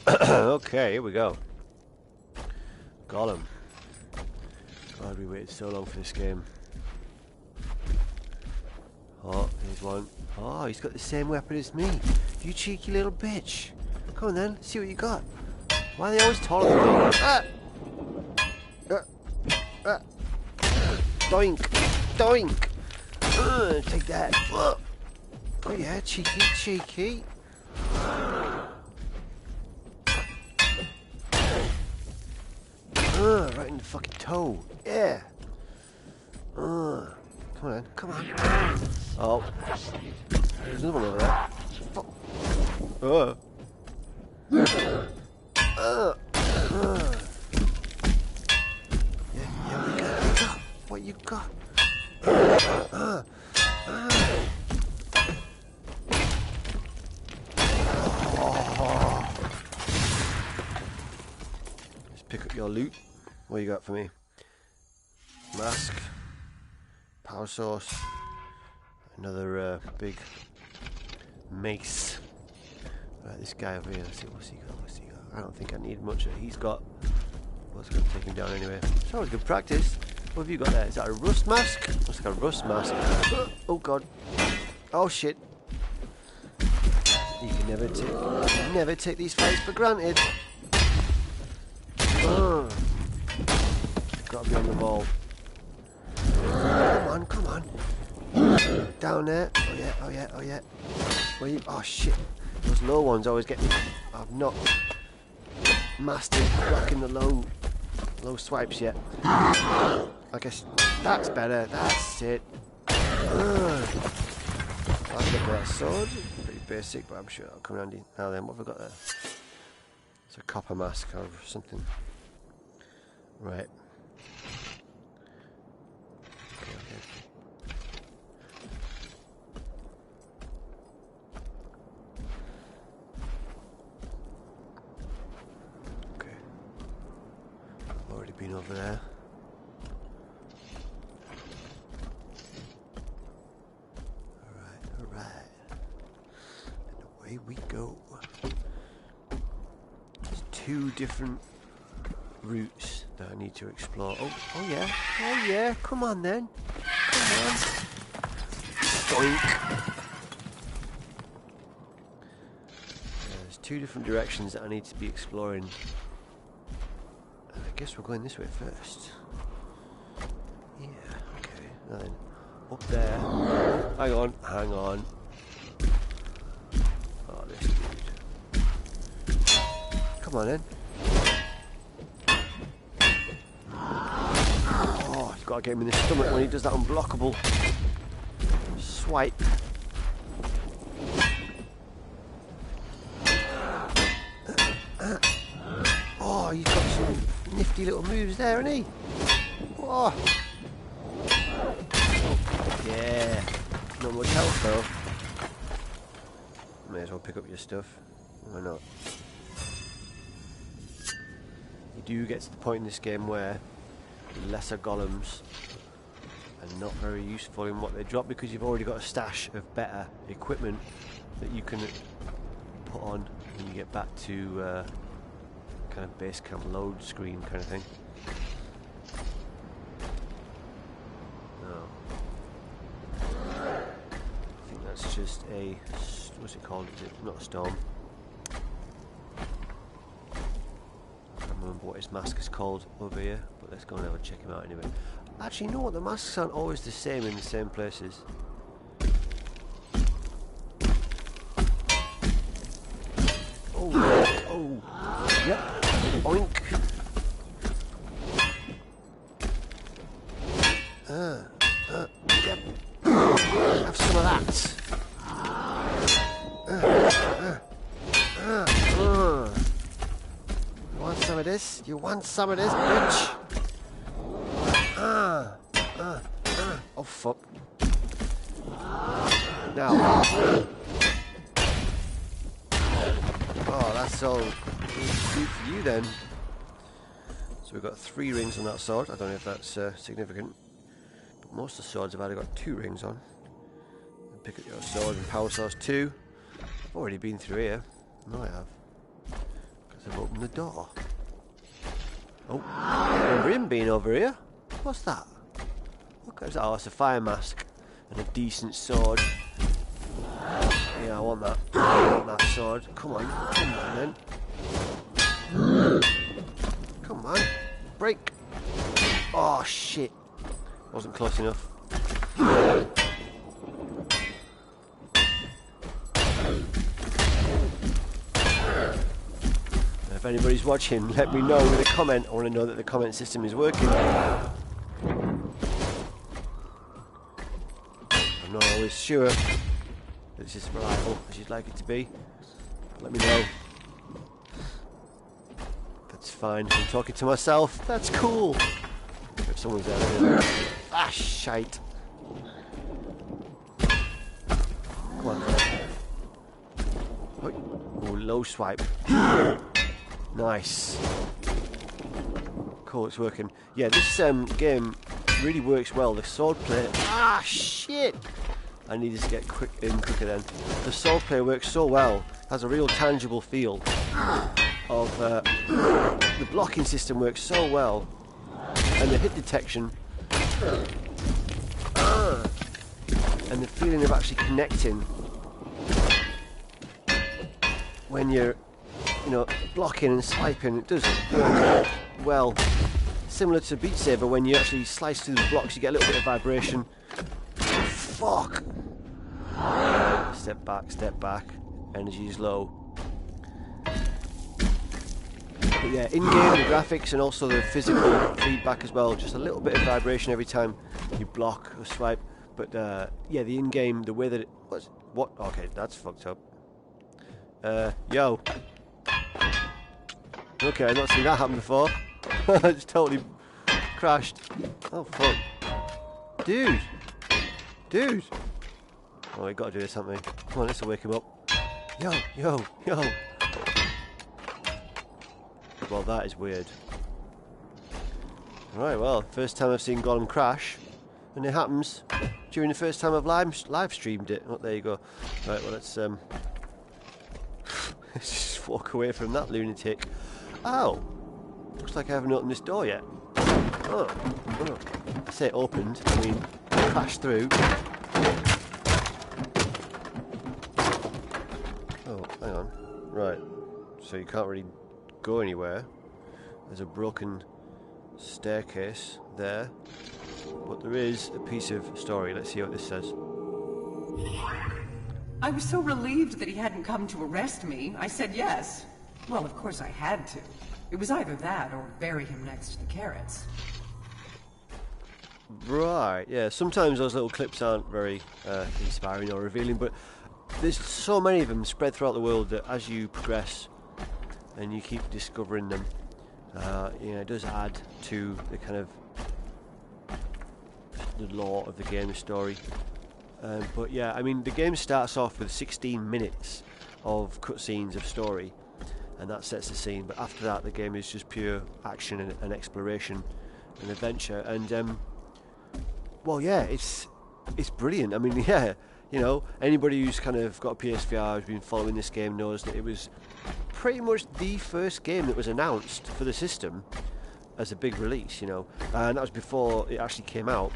Right. Okay, here we go. Golem. God, we waited so long for this game. Oh, here's one. Oh, he's got the same weapon as me. You cheeky little bitch. Come on then, see what you got. Why are they always taller than me? Ah! Doink! Doink! Take that. Oh yeah, cheeky, cheeky. Right in the fucking toe. Yeah. Come on then, come on. Oh. There's another one over there. Fuck. Yeah, what you got? Let's pick up your loot. What you got for me? Mask. Power source. Another big mace. Right, this guy over here. Let's see what's he got. What's he got? I don't think I need much that he's got. Well, it's going to take him down anyway. It's always good practice. What have you got there? Is that a rust mask? Looks like a rust mask. Oh god. Oh shit. You can never take these fights for granted. Gotta be on the ball. Come on, come on. Down there. Oh yeah, oh yeah, oh yeah. Where you? Oh shit. Those low ones always get me. I've not mastered blocking the low swipes yet. I guess that's better. That's it. I'll look at that sword. Pretty basic, but I'm sure that'll come handy. Now then, what have I got there? It's a copper mask or something. Right. Been over there. Alright. And away we go. There's 2 different routes that I need to explore. Oh yeah, come on then. Come on. Doink. There's 2 different directions that I need to be exploring. I guess we're going this way first. Yeah, okay. Now then, up there. Hang on. Oh, this dude. Come on then. Oh, you've got to get him in the stomach when he does that unblockable swipe. Oh, he's got some nifty little moves there, isn't he? Oh. Yeah. Not much health though. May as well pick up your stuff. Why not? You do get to the point in this game where lesser golems are not very useful in what they drop because you've already got a stash of better equipment that you can put on when you get back to kind of base camp load screen kind of thing. No. I think that's just a, what's it called? Is it not a storm? I can't remember what his mask is called over here, but let's go and have a check him out anyway. Actually, you know what? The masks aren't always the same in the same places. Oh, yep. Oink. Yep. Have some of that. You want some of this? You want some of this, bitch? Oh, fuck. Now. Oh, that's all good for you then. So we've got 3 rings on that sword. I don't know if that's significant, but most of the swords have either got 2 rings on. And pick up your sword and power source 2. I've already been through here. No, I have. I've opened the door. Oh, I remember him being over here. What's that? Look at that. Oh, it's a fire mask and a decent sword. Yeah, I want that. I want that sword. Come on then. Come on, break. Oh shit, wasn't close enough. If anybody's watching, let me know with a comment. I want to know that the comment system is working. I'm not always sure that this is reliable as you'd like it to be. Let me know. That's fine. I'm talking to myself. That's cool. If someone's there. Ah, shite. Come on. Oh, low swipe. Nice. Cool, it's working. Yeah, this game really works well. The swordplay. Ah, shit! I needed to get quicker then. The swordplay works so well. Has a real tangible feel. Of the blocking system works so well, and the hit detection, and the feeling of actually connecting when you're, blocking and swiping. It does work well. Similar to Beat Saber, when you actually slice through the blocks, you get a little bit of vibration. Fuck. Step back. Energy is low. But yeah, in-game, the graphics and also the physical feedback as well. Just a little bit of vibration every time you block or swipe. But yeah, the in-game, the way that it... What? Okay, that's fucked up. Yo. Okay, I've not seen that happen before. I just totally crashed. Oh, fuck. Dude. Oh, we got to do this, haven't we? Come on, this will wake him up. Yo. Well, that is weird. Right, well, first time I've seen Golem crash, and it happens during the first time I've live streamed it. Oh, there you go. Right, well, let's just walk away from that lunatic. Oh, looks like I haven't opened this door yet. Oh. I say it opened, I mean crashed through. Oh, hang on. Right, so you can't really go anywhere. There's a broken staircase there, but there is a piece of story. Let's see what this says. I was so relieved that he hadn't come to arrest me. I said yes. Well, of course I had to. It was either that or bury him next to the carrots. Right, yeah, sometimes those little clips aren't very inspiring or revealing, but there's so many of them spread throughout the world that as you progress and you keep discovering them, it does add to the kind of the lore of the game, the story. But yeah, I mean, the game starts off with 16 minutes of cutscenes of story, and that sets the scene. But after that, the game is just pure action and exploration and adventure. And well, yeah, it's brilliant. I mean, yeah, anybody who's kind of got a PSVR, who's been following this game, knows that it was pretty much the first game that was announced for the system as a big release, and that was before it actually came out.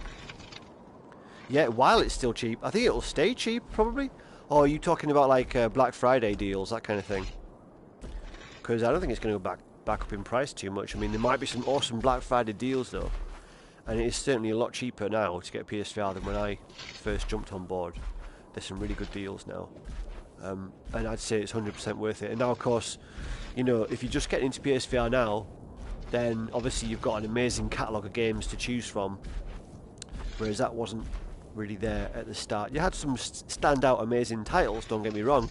Yeah, while it's still cheap, I think it'll stay cheap probably. Or are you talking about like Black Friday deals, that kind of thing? Because I don't think it's going to go back up in price too much. I mean, there might be some awesome Black Friday deals though, and it is certainly a lot cheaper now to get a PSVR than when I first jumped on board. There's some really good deals now, and I'd say it's 100% worth it. And now, of course, if you're just getting into PSVR now, then obviously you've got an amazing catalogue of games to choose from, whereas that wasn't really there at the start. You had some standout amazing titles, don't get me wrong,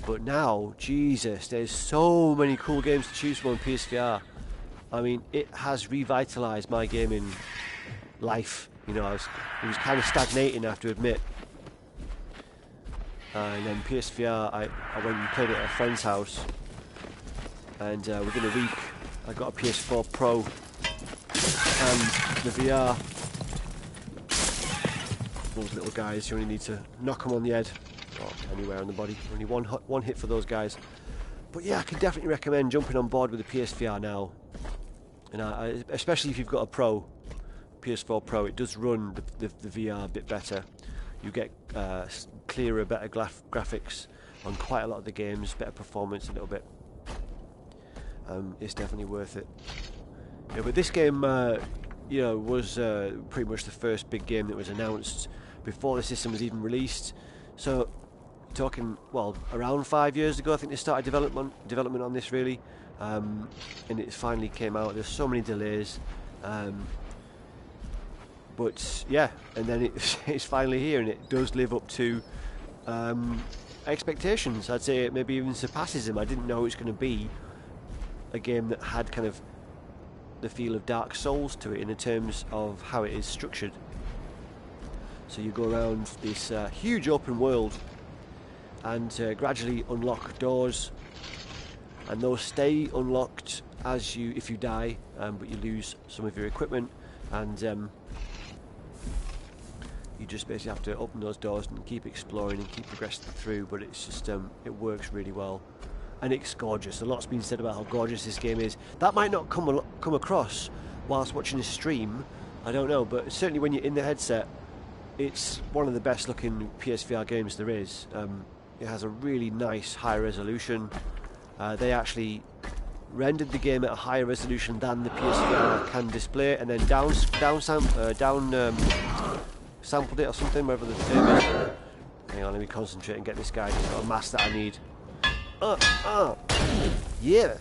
but now, Jesus, there's so many cool games to choose from on PSVR. I mean, it has revitalised my gaming life. It was kind of stagnating, I have to admit. And then PSVR, I went and played it at a friend's house, and within a week I got a PS4 Pro and the VR. Those little guys, you only need to knock them on the head or anywhere on the body. Only one hit for those guys. But yeah, I can definitely recommend jumping on board with the PSVR now. And especially if you've got a Pro, PS4 Pro, it does run the VR a bit better. You get clearer, better graphics on quite a lot of the games, better performance a little bit. It's definitely worth it. Yeah, but this game, you know, was pretty much the first big game that was announced before the system was even released. So, talking, well, around 5 years ago, I think they started development on this really, and it finally came out. There's so many delays, but yeah, and then it's finally here, and it does live up to expectations. I'd say it maybe even surpasses them. I didn't know it was going to be a game that had kind of the feel of Dark Souls to it in terms of how it is structured. So you go around this huge open world and gradually unlock doors, and those stay unlocked if you die, but you lose some of your equipment, and you just basically have to open those doors and keep exploring and keep progressing through. But it's just it works really well, and it's gorgeous. A lot's been said about how gorgeous this game is. That might not come across whilst watching a stream, I don't know, but certainly when you're in the headset, it's one of the best looking PSVR games there is. It has a really nice high resolution. They actually rendered the game at a higher resolution than the PSVR can display, and then sampled it or something, whatever the term is. Hang on, let me concentrate and get this guy. He's got a mask that I need. Yeah.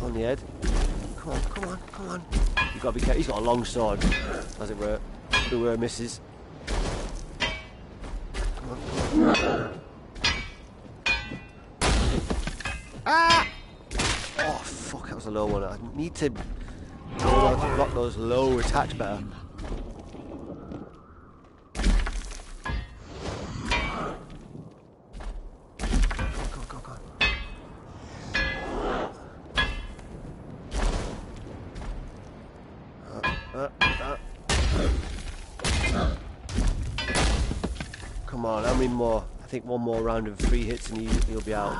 On the head. Come on, come on, come on. You've got to be careful. He's got a long sword, as it were. Who misses. Come on, come on. Ah! Oh, fuck, that was a low one. I need to know how to block those low attacks better. Come on, how many more? I think one more round of 3 hits and he'll be out.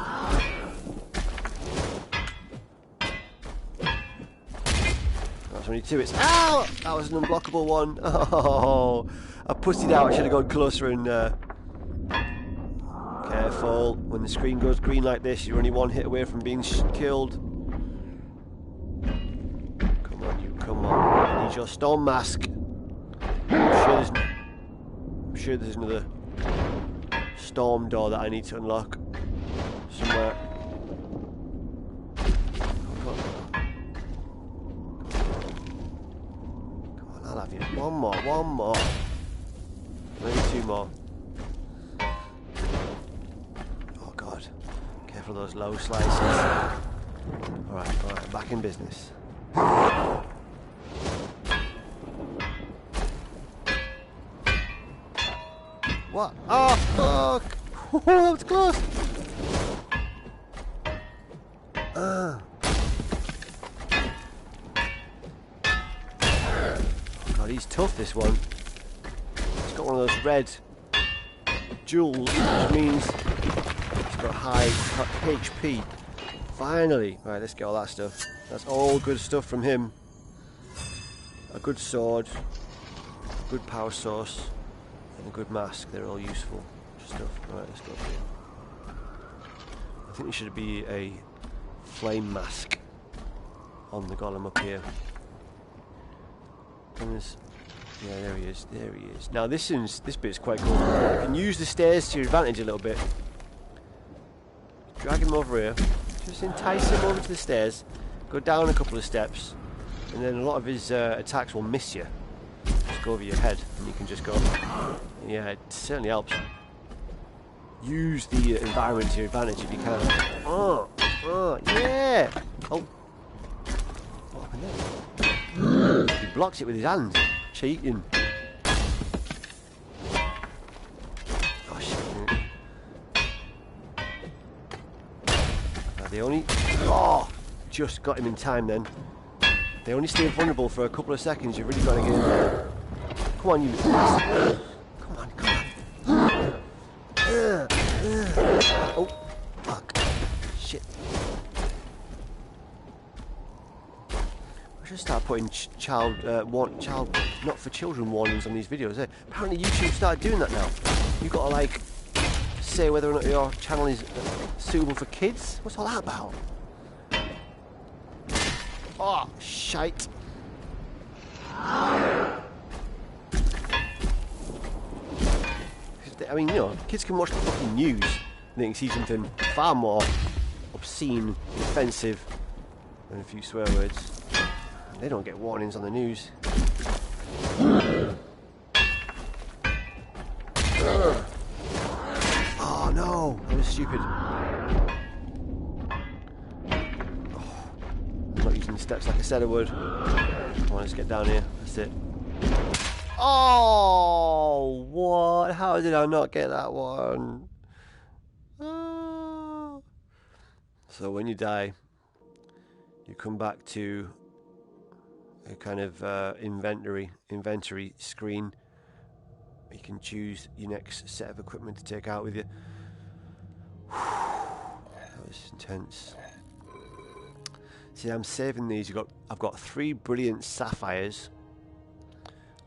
That's only 2 hits. Ow! That was an unblockable one. Oh, I pussied out. I should have gone closer and... Careful. When the screen goes green like this, you're only 1 hit away from being killed. Come on, you, come on. I need your storm mask. I'm sure there's another storm door that I need to unlock somewhere. Come on, I'll have you. One more. Maybe 2 more. Oh god. Careful of those low slices. Alright, back in business. What? Oh, fuck! Oh, that was close! Oh god, he's tough, this one. He's got one of those red jewels, which means he's got high HP. Finally! Right, let's get all that stuff. That's all good stuff from him. A good sword, a good power source, and a good mask. They're all useful stuff. Right, let's go through. I think there should be a flame mask on the golem up here. And there's, yeah, there he is. There he is. Now this bit's quite cool. You can use the stairs to your advantage a little bit. Drag him over here. Just entice him over to the stairs. Go down a couple of steps, and then a lot of his attacks will miss you. Just go over your head, and you can just go. Yeah, it certainly helps. Use the environment to your advantage if you can. Oh, yeah! Oh. What happened there? He blocks it with his hand. Cheating. Oh, shit. They only... Oh! Just got him in time then. They only stay vulnerable for a couple of seconds. You've really got to get in there. Come on, you... Come on, come on. Oh. shit. I should start putting child not for children warnings on these videos. Apparently YouTube started doing that now. You've got to like say whether or not your channel is suitable for kids. What's all that about? Oh, shite. I mean, you know, kids can watch the fucking news and they can see something far more obscene, offensive than a few swear words. They don't get warnings on the news. Oh no, that was stupid. Oh, I'm not using the steps like I said I would. Come on, let's get down here. That's it. Oh, what? How did I not get that one? Oh. So when you die, you come back to a kind of inventory screen. You can choose your next set of equipment to take out with you. That was intense. See, I'm saving these. I've got 3 brilliant sapphires.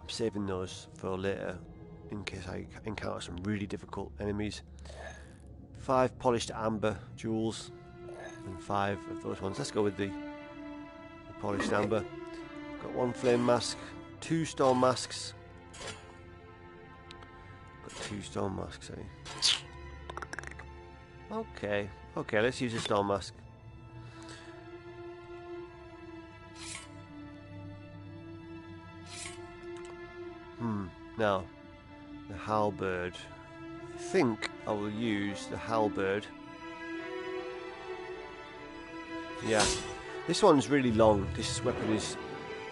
I'm saving those for later in case I encounter some really difficult enemies. 5 polished amber jewels and 5 of those ones. Let's go with the polished amber. Got 1 flame mask, 2 storm masks. Got 2 storm masks, eh? Okay, let's use a storm mask. Now, the halberd. I think I will use the halberd. Yeah, this one's really long. This weapon is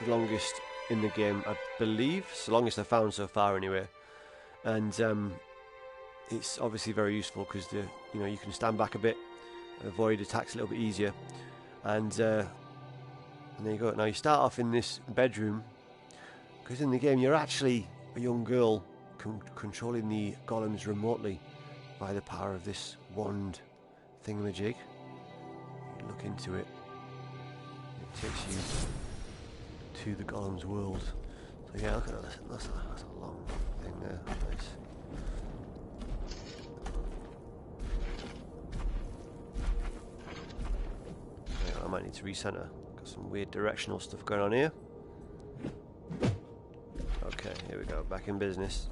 the longest in the game, I believe. It's the longest I've found so far, anyway. And it's obviously very useful because you can stand back a bit, avoid attacks a little bit easier. And there you go. Now you start off in this bedroom because in the game you're actually a young girl controlling the golems remotely by the power of this wand thingamajig. You look into it. It takes you to the golem's world. So yeah, look at that. That's a long thing there. Nice. Yeah, I might need to recenter. Got some weird directional stuff going on here. Okay, here we go. Back in business.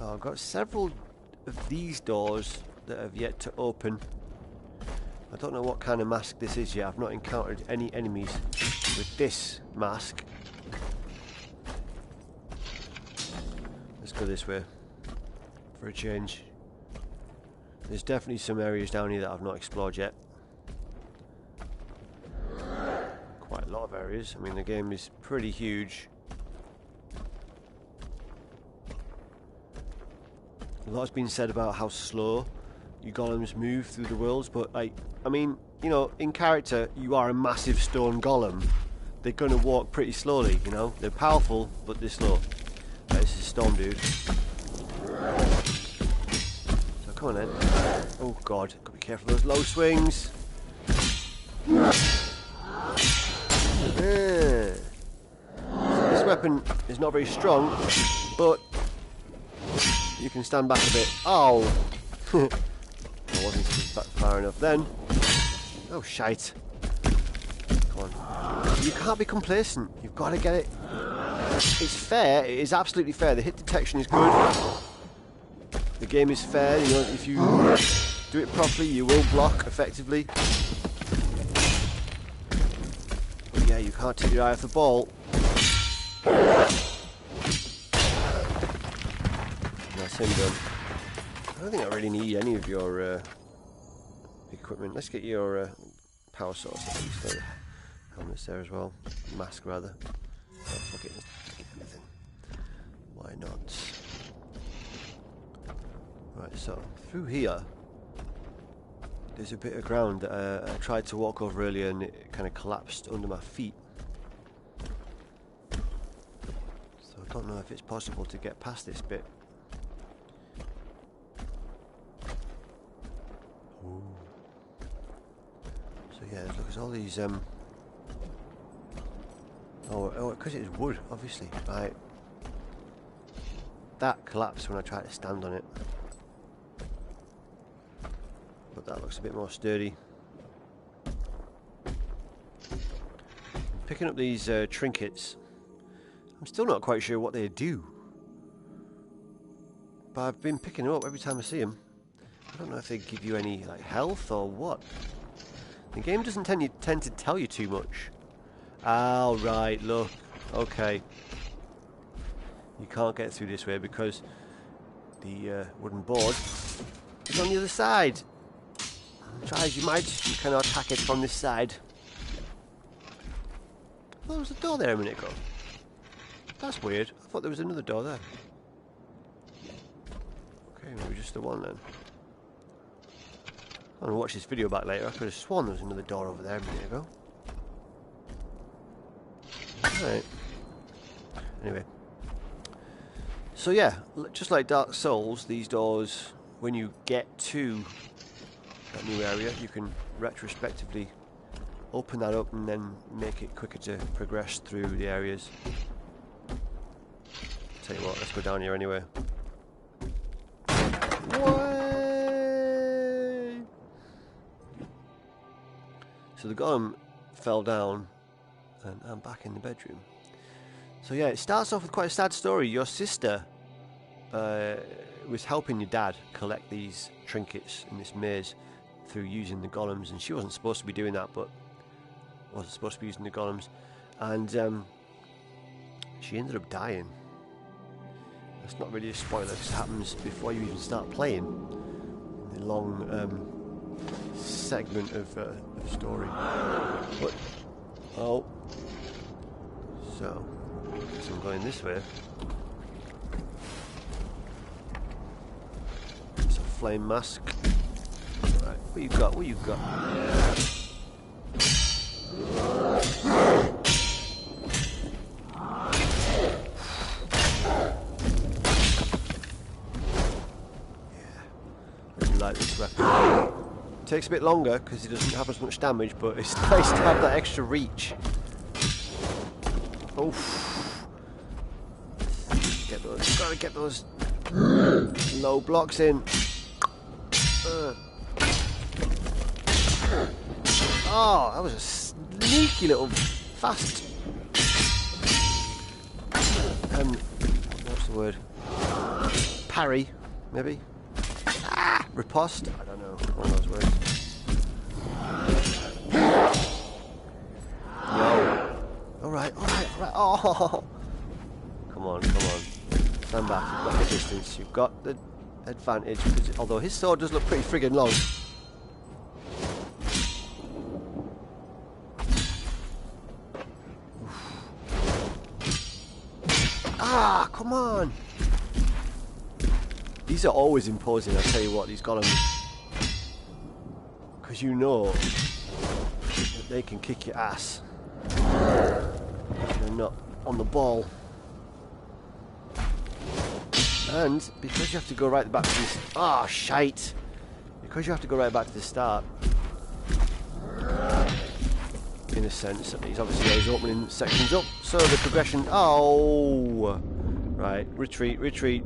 Oh, I've got several of these doors that have yet to open. I don't know what kind of mask this is yet. I've not encountered any enemies with this mask. Let's go this way for a change. There's definitely some areas down here that I've not explored yet. Quite a lot of areas. I mean, the game is pretty huge. A lot's been said about how slow you golems move through the worlds, but I mean, you know, in character, you are a massive stone golem. They're going to walk pretty slowly, you know. They're powerful, but they're slow. Right, this is Storm Dude. So come on then. Oh God, gotta be careful of those low swings. So this weapon is not very strong, but you can stand back a bit. Oh! I wasn't far enough then. Oh, shite. Come on. You can't be complacent. You've got to get it. It's fair. It is absolutely fair. The hit detection is good. The game is fair. You know, if you do it properly, you will block effectively. But yeah, you can't take your eye off the ball. That's him done. I don't think I really need any of your equipment. Let's get your power source at least. The helmet's there as well. Mask rather. Oh, fuck it. Let's get everything. Why not? Right, so through here there's a bit of ground that I tried to walk over earlier and it kind of collapsed under my feet. So I don't know if it's possible to get past this bit. yeah, look, there's all these, oh, because it's wood, obviously, right. That collapsed when I tried to stand on it. But that looks a bit more sturdy. Picking up these trinkets. I'm still not quite sure what they do. But I've been picking them up every time I see them. I don't know if they give you any like health or what. The game doesn't tend to tell you too much. Oh, right, look. Okay. You can't get through this way because the wooden board is on the other side. Try as you might, you cannot attack it from this side. Oh, there was a door there a minute ago. That's weird. I thought there was another door there. Okay, maybe just the one then. I'm gonna watch this video back later. I could have sworn there was another door over there a minute ago. Alright. Anyway. So yeah, just like Dark Souls, these doors, when you get to that new area, you can retrospectively open that up and then make it quicker to progress through the areas. Tell you what, let's go down here anyway. Way! So the golem fell down and I'm back in the bedroom. So yeah, it starts off with quite a sad story. Your sister was helping your dad collect these trinkets in this maze through using the golems, and she wasn't supposed to be doing that, but wasn't supposed to be using the golems, and she ended up dying. That's not really a spoiler, because it happens before you even start playing the long segment of story. But, oh, so I'm going this way. It's a flame mask. Right, what you got? What you got? Like this weapon. Takes a bit longer because it doesn't have as much damage, but it's nice to have that extra reach. Oof. Get those. Gotta get those low blocks in. Oh, that was a sneaky little fast. What's the word? Parry, maybe. Riposte? I don't know. One of those words. No. Alright. Oh! Come on. Stand back. You've got the distance. You've got the advantage. Although his sword does look pretty friggin' long. Ah! Come on! These are always imposing, I tell you what, these golems. Because you know that they can kick your ass if you're not on the ball. And because you have to go right back to this... Ah, shite! Because you have to go right back to the start, in a sense, he's obviously always opening sections up, so the progression... Oh! Right, retreat.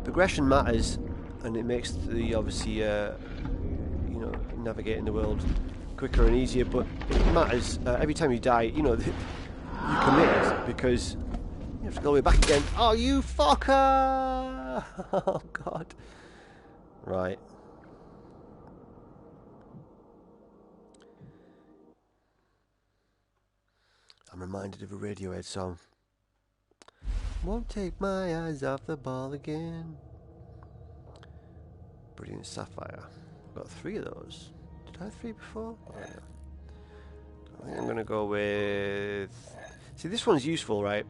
Progression matters, and it makes the obviously you know, navigating the world quicker and easier. But it matters every time you die. You know, you committed because you have to go way back again. Oh, you fucker! Oh God! Right. I'm reminded of a Radiohead song. Won't take my eyes off the ball again. Brilliant Sapphire. I've got 3 of those. Did I have 3 before? Yeah. I think I'm going to go with... See, this one's useful, right?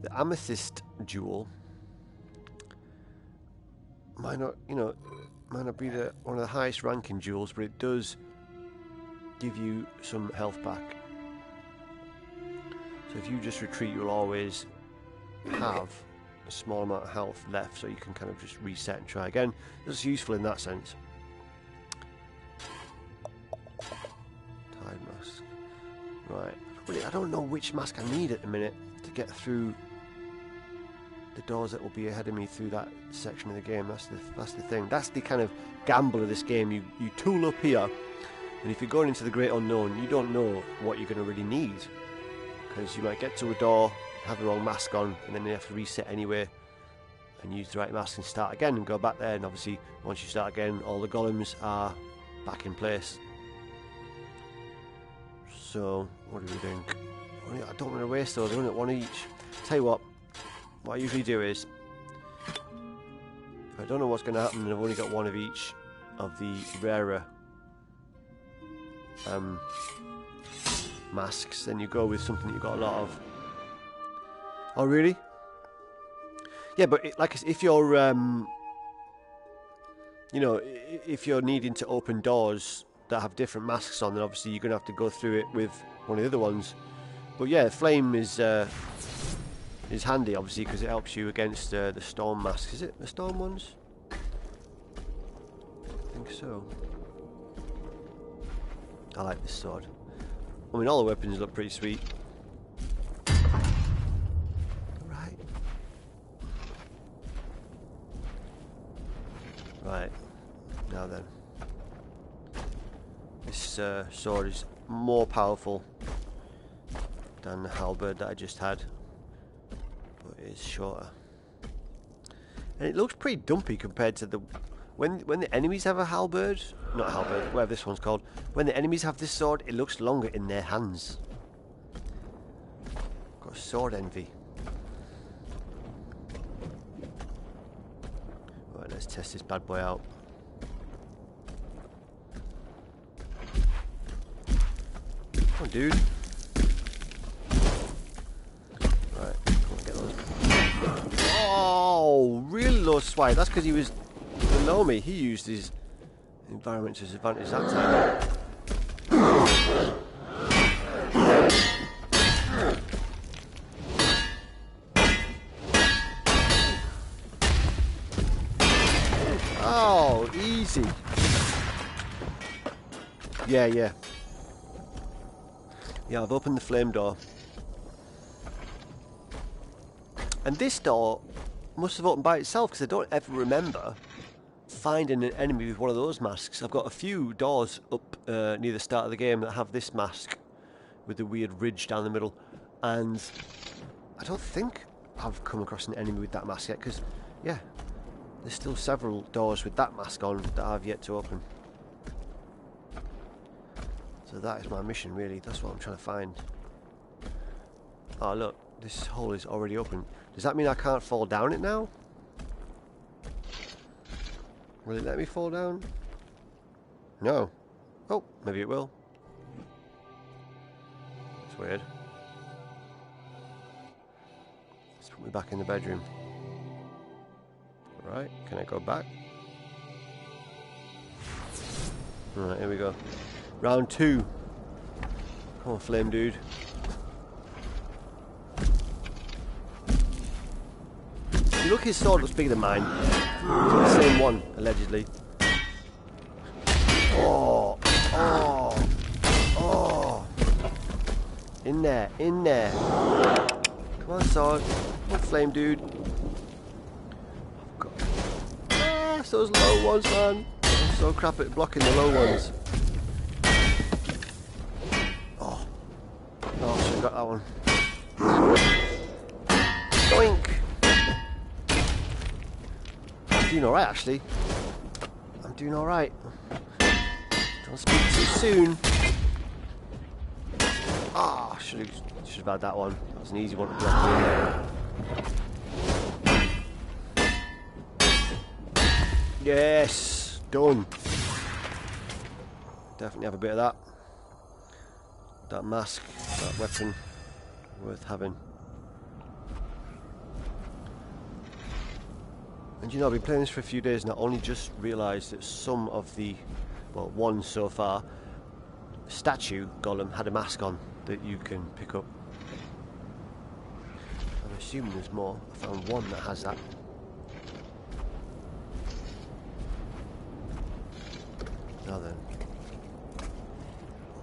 The Amethyst Jewel. Might not, you know, might not be one of the highest ranking jewels, but it does give you some health back. So if you just retreat, you'll always have a small amount of health left, so you can kind of just reset and try again. It's useful in that sense. Right. I don't know which mask I need at the minute to get through the doors that will be ahead of me through that section of the game. That's the thing. That's the kind of gamble of this game. You tool up here, and if you're going into the great unknown, you don't know what you're going to really need, because you might get to a door, have the wrong mask on, and then you have to reset anyway and use the right mask and start again and go back there. And obviously once you start again, all the golems are back in place. So what do we think? I don't want to waste those. I want one each. Tell you what I usually do is, if I don't know what's going to happen and I've only got one of each of the rarer masks, then you go with something that you've got a lot of. Oh really? Yeah, but if you're you know, if you're needing to open doors that have different masks on, then obviously you're going to have to go through it with one of the other ones. But yeah, flame is handy, obviously, because it helps you against the storm masks. Is it the storm ones? I think so. I like this sword. I mean, all the weapons look pretty sweet. Right. Right. Now then. This sword is more powerful than the halberd that I just had, but it is shorter, and it looks pretty dumpy compared to the when the enemies have a halberd, not halberd, whatever this one's called. When the enemies have this sword, it looks longer in their hands. Got sword envy. Right, let's test this bad boy out. Come on, dude. Right, come on, get those. Oh, really low swipe. That's because he was below me. He used his environment to his advantage that time. Oh, easy. Yeah. Yeah, I've opened the flame door. And this door must have opened by itself, because I don't ever remember finding an enemy with one of those masks. I've got a few doors up near the start of the game that have this mask with the weird ridge down the middle, and I don't think I've come across an enemy with that mask yet, because, yeah, there's still several doors with that mask on that I've yet to open. So that is my mission, really. That's what I'm trying to find. Oh, look. This hole is already open. Does that mean I can't fall down it now? Will it let me fall down? No. Oh, maybe it will. That's weird. Let's put me back in the bedroom. Alright, can I go back? Alright, here we go. Round 2. Come on, flame dude. Look, his sword looks bigger than mine. The same one, allegedly. Oh. In there. Come on, sword. Come on, flame dude. It's those low ones, man. I'm so crap at blocking the low ones. Oh, I should have got that one. Doink. I'm doing alright, actually. I'm doing alright. Don't speak too soon. Ah, should have had that one. That was an easy one to block. Yes, done. Definitely have a bit of that. That mask, that weapon, worth having. And you know, I've been playing this for a few days and I only just realised that some of the, well, one so far, statue golem had a mask on that you can pick up. I'm assuming there's more. I found one that has that. Now then.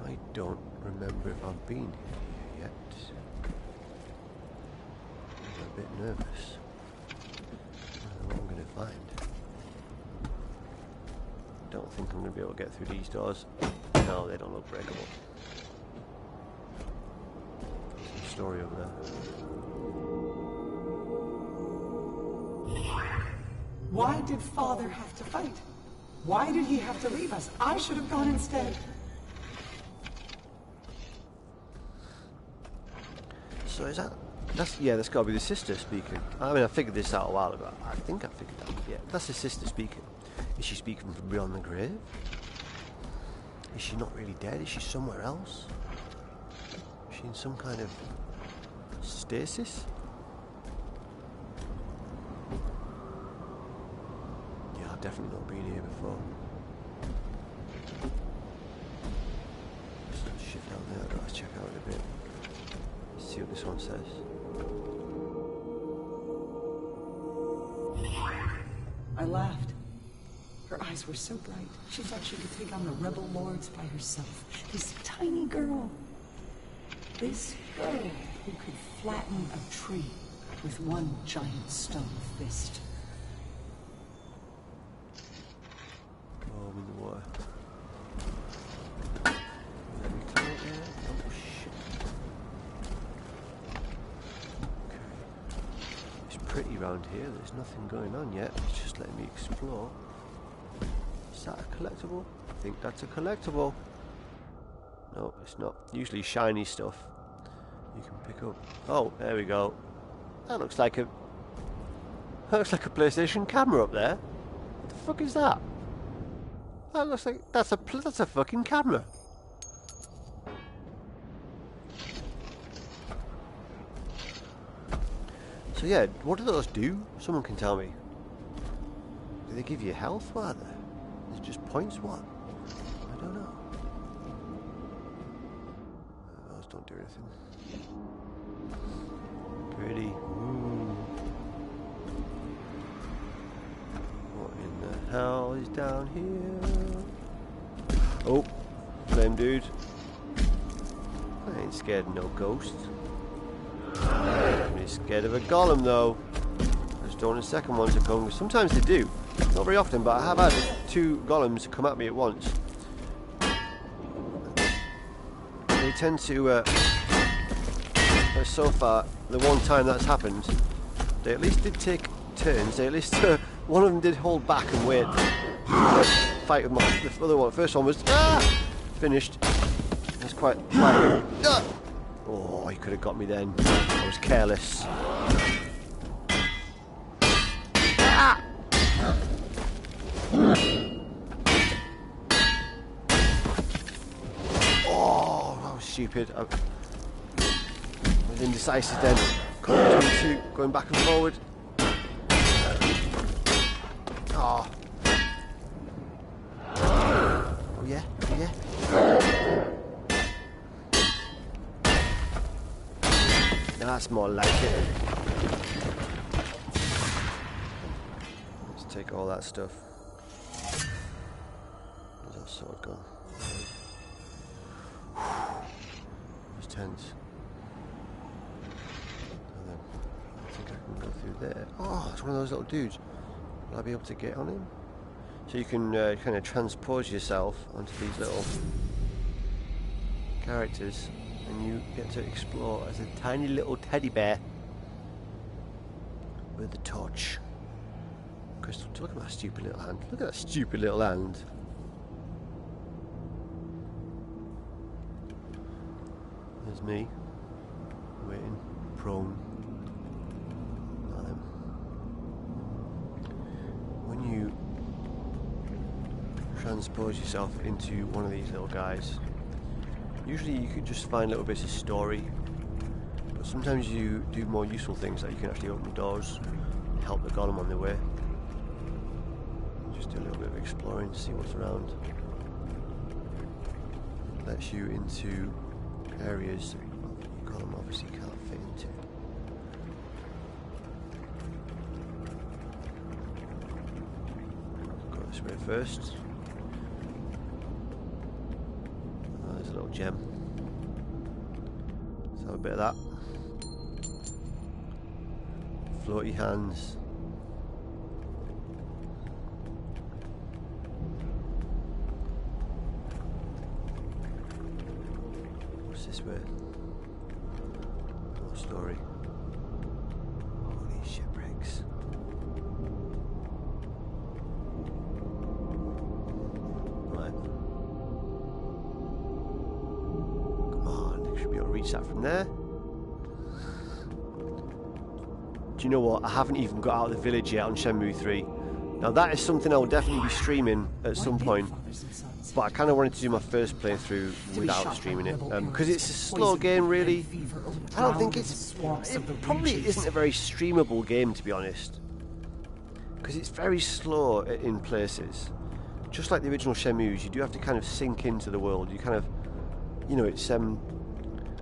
I don't remember if I've been here yet. I'm a bit nervous. I don't know what I'm going to find. Don't think I'm going to be able to get through these doors. No, they don't look breakable. There's a story over there. Why did Father have to fight? Why did he have to leave us? I should have gone instead. So is that... that's got to be the sister speaking. I mean, I figured this out a while ago. I think I figured that. Yeah, that's the sister speaking. Is she speaking from beyond the grave? Is she not really dead? Is she somewhere else? Is she in some kind of stasis? Yeah, I've definitely not been here before. There's some shit down there I've got to check out in a bit. Let's see what this one says. I laughed. Her eyes were so bright, she thought she could take on the rebel lords by herself. This tiny girl. This girl who could flatten a tree with one giant stone fist. Oh, I'm in the water. Let me come out here. Oh, shit. Okay. It's pretty round here. There's nothing going on yet. It's just letting me explore. Is that a collectible? I think that's a collectible. No, it's not. Usually shiny stuff you can pick up. Oh, there we go. That looks like a PlayStation camera up there. What the fuck is that? That looks like that's a fucking camera. So yeah, what do those do? Someone can tell me. Do they give you health? What are they? Is it just points? What? I don't know. Those don't do anything. Pretty. Ooh. What in the hell is down here? Oh, flame dude. I ain't scared of no ghost. I'm really scared of a golem though. I just don't want the second one to come. Sometimes they do. Not very often, but I have had 2 golems come at me at once. They tend to, so far, the one time that's happened, they at least did take turns. They at least, one of them did hold back and wait. Fight with the other one. First one was, finished. That's quite oh, he could have got me then. I was careless. Oh, that was stupid. I was indecisive then. Caught between 2, going back and forward. Oh. Oh yeah, oh yeah. That's more like it. Let's take all that stuff. Where's that sword gone? It's tense. I think I can go through there. Oh, it's one of those little dudes. Will I be able to get on him? So you can kind of transpose yourself onto these little characters. And you get to explore as a tiny little teddy bear with a torch. Crystal, look at that stupid little hand. Look at that stupid little hand. There's me, waiting, prone. When you transpose yourself into one of these little guys, usually you could just find little bits of story, but sometimes you do more useful things, like you can actually open doors and help the golem on their way. Just do a little bit of exploring to see what's around. It lets you into areas that the golem obviously can't fit into. Go this way first. There's a little little gem. Let's have a bit of that. Floaty hands. What's this way? More story. Holy shipwrecks. Right. Come on, should be able to reach that from there. Do you know what? I haven't even got out of the village yet on Shenmue 3. Now that is something I will definitely be streaming at some point. But I kind of wanted to do my first playthrough without streaming it. Because it's a slow game, really. I don't think it's... It probably isn't a very streamable game, to be honest. Because it's very slow in places. Just like the original Shenmues, you do have to kind of sink into the world. You kind of... You know, it's... a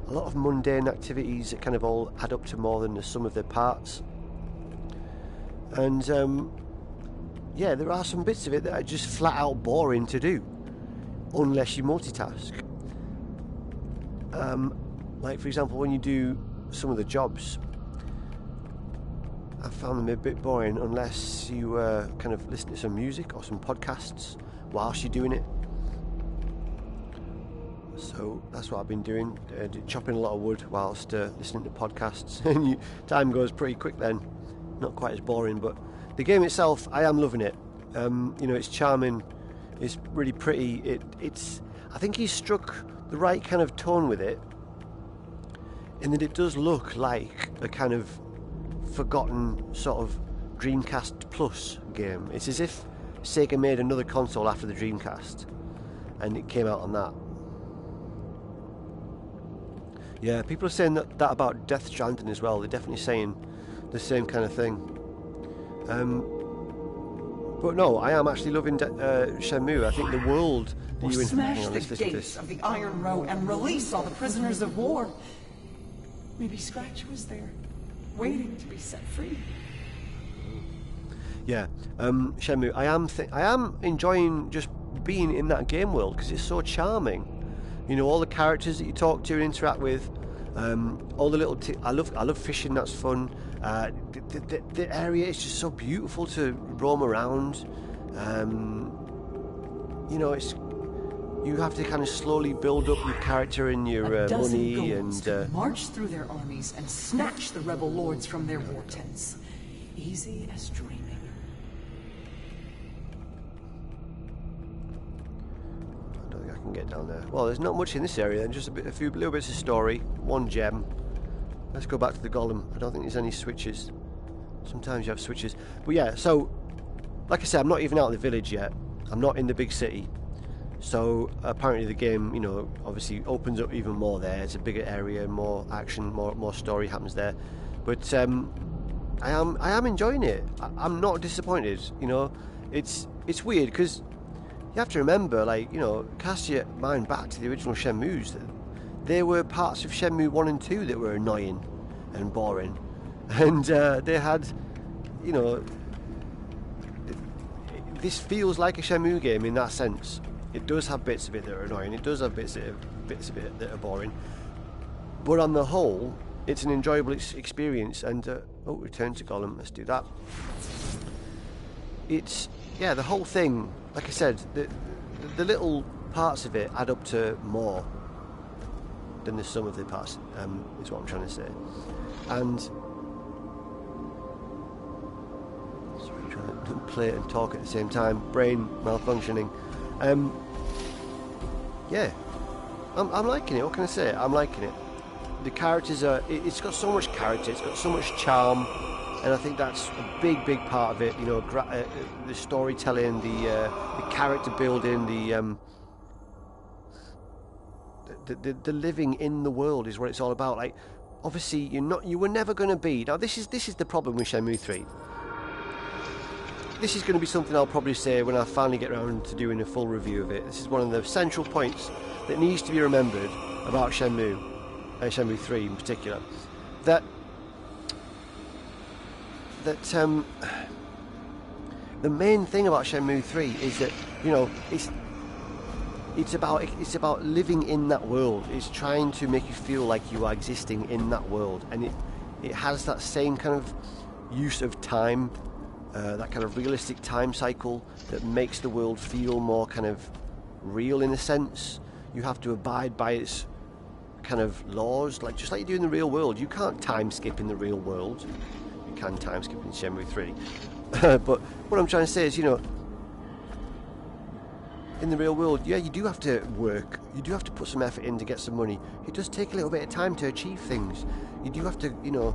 lot of mundane activities that kind of all add up to more than the sum of their parts. And, yeah, there are some bits of it that are just flat out boring to do. Unless you multitask. Like, for example, when you do some of the jobs, I found them a bit boring unless you kind of listen to some music or some podcasts whilst you're doing it. So that's what I've been doing, chopping a lot of wood whilst listening to podcasts. And time goes pretty quick then, not quite as boring. But the game itself, I am loving it. You know, it's charming, it's really pretty. It's I think he's struck the right kind of tone with it, in that it does look like a kind of forgotten sort of Dreamcast Plus game. It's as if Sega made another console after the Dreamcast, and it came out on that. Yeah, people are saying that about Death Stranding as well. They're definitely saying the same kind of thing. But no, I am actually loving Shenmue. I think the world that you smash the gates of the Iron Row and release all the prisoners of war. Maybe Scratch was there, waiting to be set free. Yeah, Shenmue. I am enjoying just being in that game world because it's so charming. You know, all the characters that you talk to and interact with, all the little... I love fishing, that's fun. The area is just so beautiful to roam around. You know, you have to kind of slowly build up your character and your money and... march through their armies and snatch the rebel lords from their war tents. Easy as dreaming. Can get down there. Well, there's not much in this area then, just a few little bits of story, one gem. Let's go back to the Golem. I don't think there's any switches. Sometimes you have switches. But yeah, so like I said, I'm not even out of the village yet. I'm not in the big city. So apparently the game, you know, obviously opens up even more there. It's a bigger area, more action, more story happens there. But I am enjoying it. I'm not disappointed, you know. It's weird because you have to remember, like, you know, cast your mind back to the original Shenmues. There were parts of Shenmue 1 and 2 that were annoying and boring. And they had, you know, this feels like a Shenmue game in that sense. It does have bits of it that are annoying. It does have bits of it that are boring. But on the whole, it's an enjoyable experience. And, return to Golem. Let's do that. It's, yeah, the whole thing... Like I said, the little parts of it add up to more than the sum of the parts, is what I'm trying to say. And... Sorry, I'm trying to play and talk at the same time. Brain malfunctioning. Yeah. I'm liking it. What can I say? I'm liking it. The characters are... It's got so much character. It's got so much charm. And I think that's a big part of it, you know, the storytelling, the character building, the living in the world is what it's all about. Like, obviously, you were never going to be. Now, this is the problem with Shenmue 3. This is going to be something I'll probably say when I finally get around to doing a full review of it. This is one of the central points that needs to be remembered about Shenmue, Shenmue 3 in particular, that the main thing about Shenmue 3 is that, you know, it's about living in that world. It's trying to make you feel like you are existing in that world, and it has that same kind of use of time, that kind of realistic time cycle that makes the world feel more kind of real in a sense. You have to abide by its kind of laws, like just like you do in the real world. You can't time skip in the real world. You can time skip in Shenmue 3. But what I'm trying to say is, you know, in the real world, yeah, you do have to work. You do have to put some effort in to get some money. It does take a little bit of time to achieve things. You do have to, you know,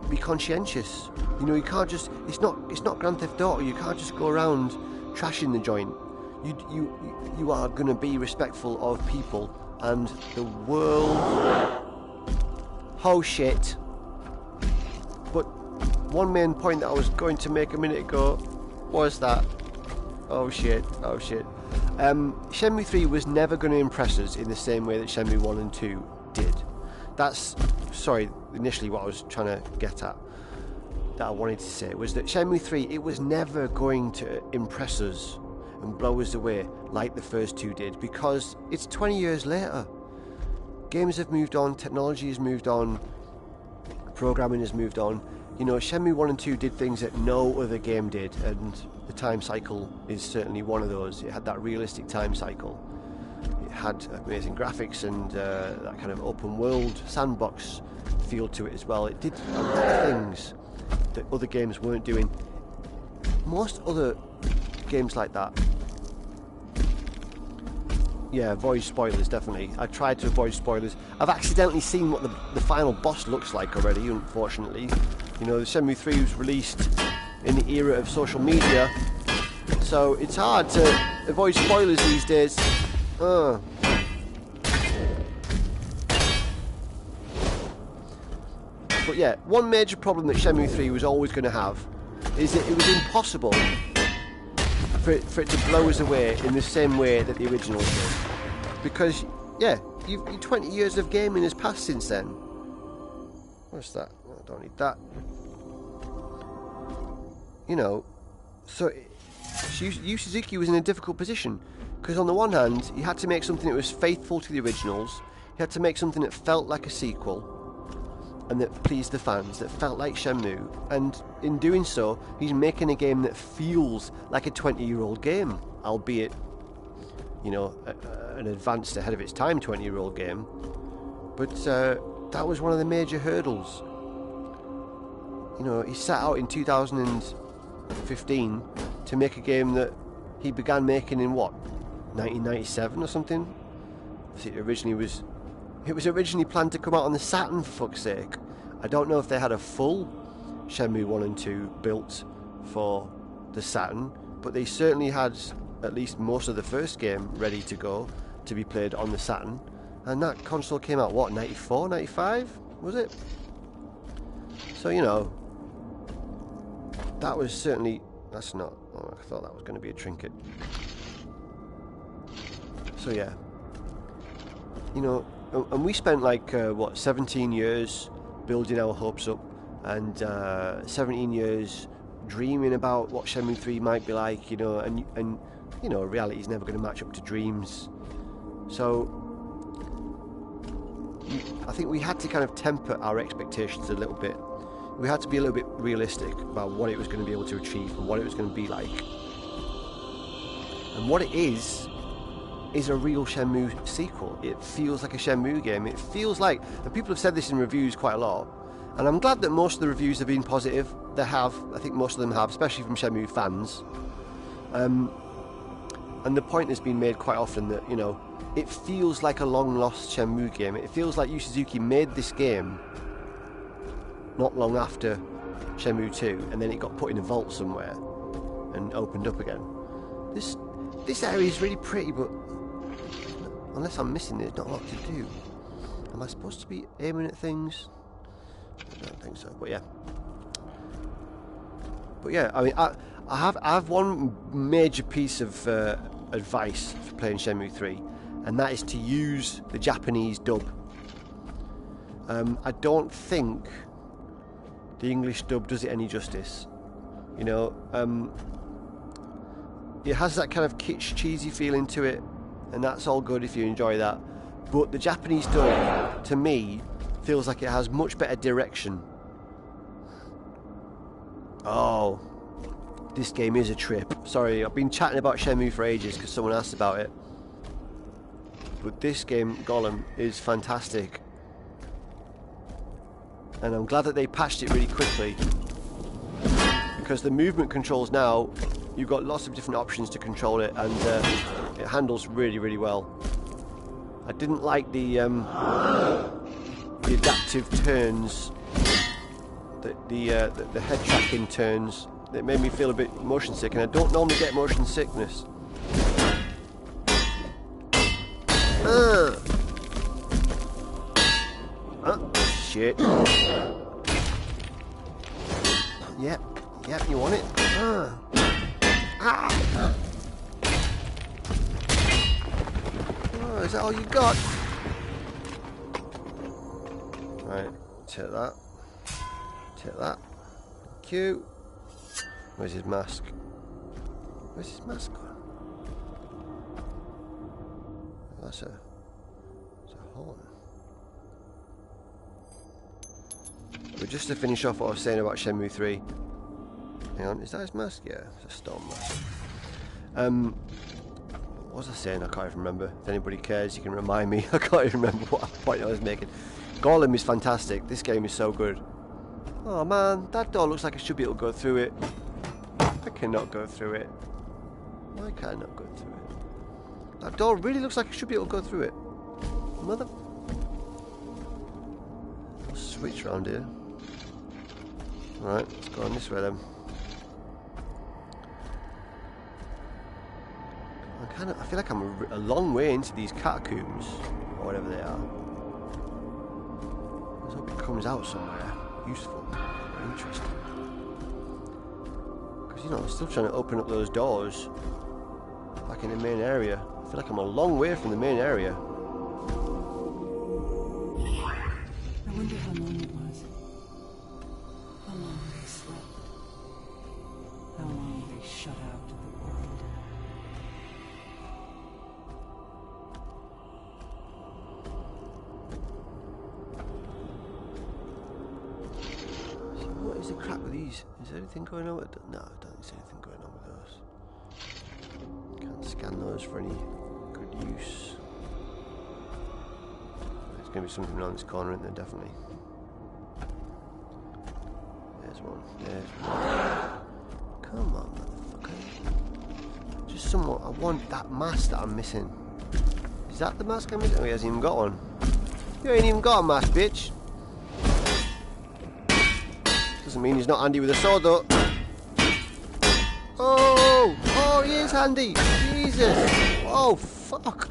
be conscientious. You know, you can't just. It's not Grand Theft Auto. You can't just go around trashing the joint. You are going to be respectful of people and the world. Oh shit. But one main point that I was going to make a minute ago was that. Oh shit. Shenmue 3 was never going to impress us in the same way that Shenmue 1 and 2 did. That's, sorry, initially what I was trying to get at, that I wanted to say, was that Shenmue 3, it was never going to impress us and blow us away like the first two did, because it's 20 years later. Games have moved on, technology has moved on, programming has moved on. You know, Shenmue 1 and 2 did things that no other game did, and the time cycle is certainly one of those. It had that realistic time cycle. It had amazing graphics and that kind of open world sandbox feel to it as well. It did a lot of things that other games weren't doing. Most other games like that, yeah, avoid spoilers, definitely. I tried to avoid spoilers. I've accidentally seen what the final boss looks like already, unfortunately. You know, the Shenmue 3 was released in the era of social media, so it's hard to avoid spoilers these days. But yeah, one major problem that Shenmue 3 was always going to have is that it was impossible for it to blow us away in the same way that the original did. Because, yeah, 20 years of gaming has passed since then. What's that? I don't need that. You know, so Yu Suzuki was in a difficult position, because on the one hand, he had to make something that was faithful to the originals, he had to make something that felt like a sequel, and that pleased the fans, that felt like Shenmue, and in doing so, he's making a game that feels like a 20-year-old game, albeit, you know, an advanced ahead of its time 20-year-old game. But that was one of the major hurdles. You know, he set out in 2015 to make a game that he began making in what, 1997 or something? It was originally planned to come out on the Saturn, for fuck's sake. I don't know if they had a full Shenmue 1 and 2 built for the Saturn, but they certainly had at least most of the first game ready to go to be played on the Saturn. And that console came out, what, 94, 95? Was it? So, you know, that was certainly... That's not... Oh, I thought that was going to be a trinket. So, yeah. You know, and we spent like, 17 years building our hopes up, and 17 years dreaming about what Shenmue 3 might be like, you know, and you know, reality is never going to match up to dreams. So I think we had to kind of temper our expectations a little bit. We had to be a little bit realistic about what it was going to be able to achieve and what it was going to be like. And what it is a real Shenmue sequel. It feels like a Shenmue game. It feels like, and people have said this in reviews quite a lot, and I'm glad that most of the reviews have been positive. They have, I think most of them have, especially from Shenmue fans. And the point has been made quite often that, you know, it feels like a long-lost Shenmue game. It feels like Yu Suzuki made this game not long after Shenmue 2, and then it got put in a vault somewhere and opened up again. This area is really pretty, but unless I'm missing it, there's not a lot to do. Am I supposed to be aiming at things? I don't think so, but yeah. But yeah, I mean, I have one major piece of advice for playing Shenmue 3, and that is to use the Japanese dub. I don't think the English dub does it any justice. You know, it has that kind of kitsch, cheesy feeling to it, and that's all good if you enjoy that. But the Japanese dub, to me, feels like it has much better direction. Oh, this game is a trip. Sorry, I've been chatting about Shenmue for ages because someone asked about it. But this game, Golem, is fantastic. And I'm glad that they patched it really quickly. Because the movement controls now, you've got lots of different options to control it, and it handles really, really well. I didn't like the adaptive turns, the head tracking turns. It made me feel a bit motion sick, and I don't normally get motion sickness. Shit. Yep, you want it? Oh, is that all you got? Right, take that. Take that. Thank you. Where's his mask? Where's his mask gone? That's a horn. But just to finish off what I was saying about Shenmue 3. Hang on, is that his mask? Yeah, it's a storm mask. What was I saying? I can't even remember. If anybody cares, you can remind me. I can't even remember what point I was making. Golem is fantastic. This game is so good. Oh man, that door looks like I should be able to go through it. I cannot go through it. Why can't I not go through it? That door really looks like I should be able to go through it. Mother... I'll switch around here. Alright, let's go on this way then. I feel like I'm a long way into these catacombs, or whatever they are. Let's hope it comes out somewhere useful or interesting. Because, you know, I'm still trying to open up those doors back in the main area. I feel like I'm a long way from the main area. I wonder how long it was. How long they slept. How long they shut out of the world. So what is the crap with these? Is there anything going on with them? No, I don't think there's anything going on with those. Can't scan those for any good use. There's going to be something around this corner, isn't there? Definitely. There's one. There's one. Come on, motherfucker. Just somewhat. I want that mask that I'm missing. Is that the mask I'm missing? Oh, he hasn't even got one. You ain't even got a mask, bitch. Doesn't mean he's not handy with a sword, though. Oh! Oh, he is handy! Jesus! Oh, fuck!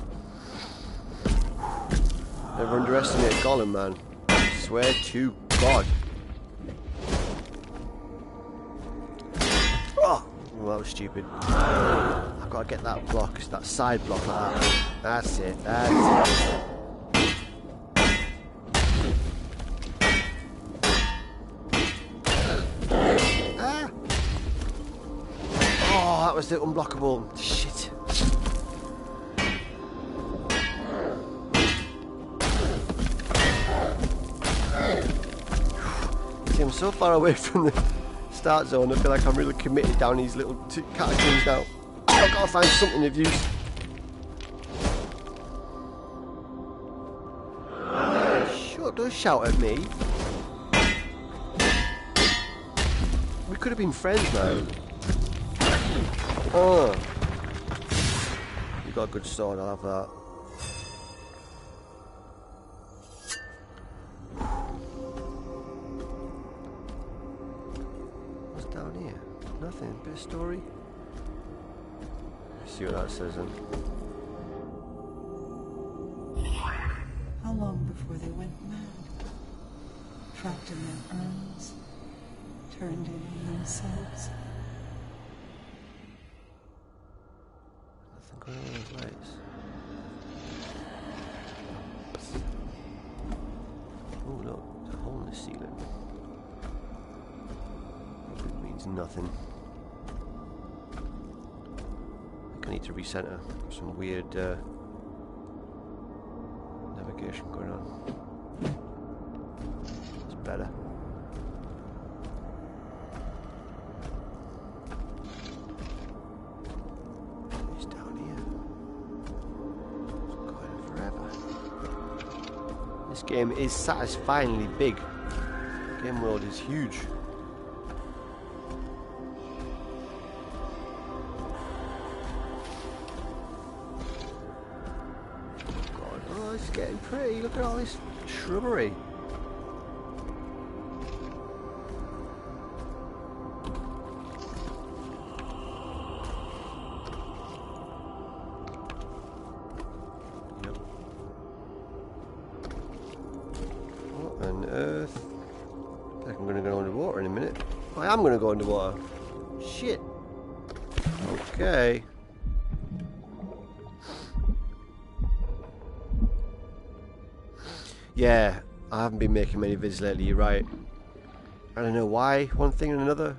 Never underestimate Golem, man. I swear to God. Oh! Well, that was stupid. I've got to get that block, that side block like that. That's it, that's it. Ah! Oh, that was the unblockable. Shit. See, I'm so far away from the start zone, I feel like I'm really committed down these little catacombs now. I've got to find something of use. Shut, don't shout at me. We could have been friends, man. Oh. You got a good sword, I'll have that. What's down here? Nothing. Bit of story. Let's see what that says then. How long before they went mad? Trapped in their urns, turned in on themselves. Nothing going on with those lights. Oh look, there's a hole in the ceiling. It means nothing. to recenter. Some weird navigation going on. It's better. It's down here. It's going forever. This game is satisfyingly big. Game world is huge. It's getting pretty. Look at all this shrubbery. Yep. What on earth? I think I'm going to go underwater in a minute. I am going to go underwater. Shit. Okay. Yeah, I haven't been making many vids lately, you're right. I don't know why, one thing and another.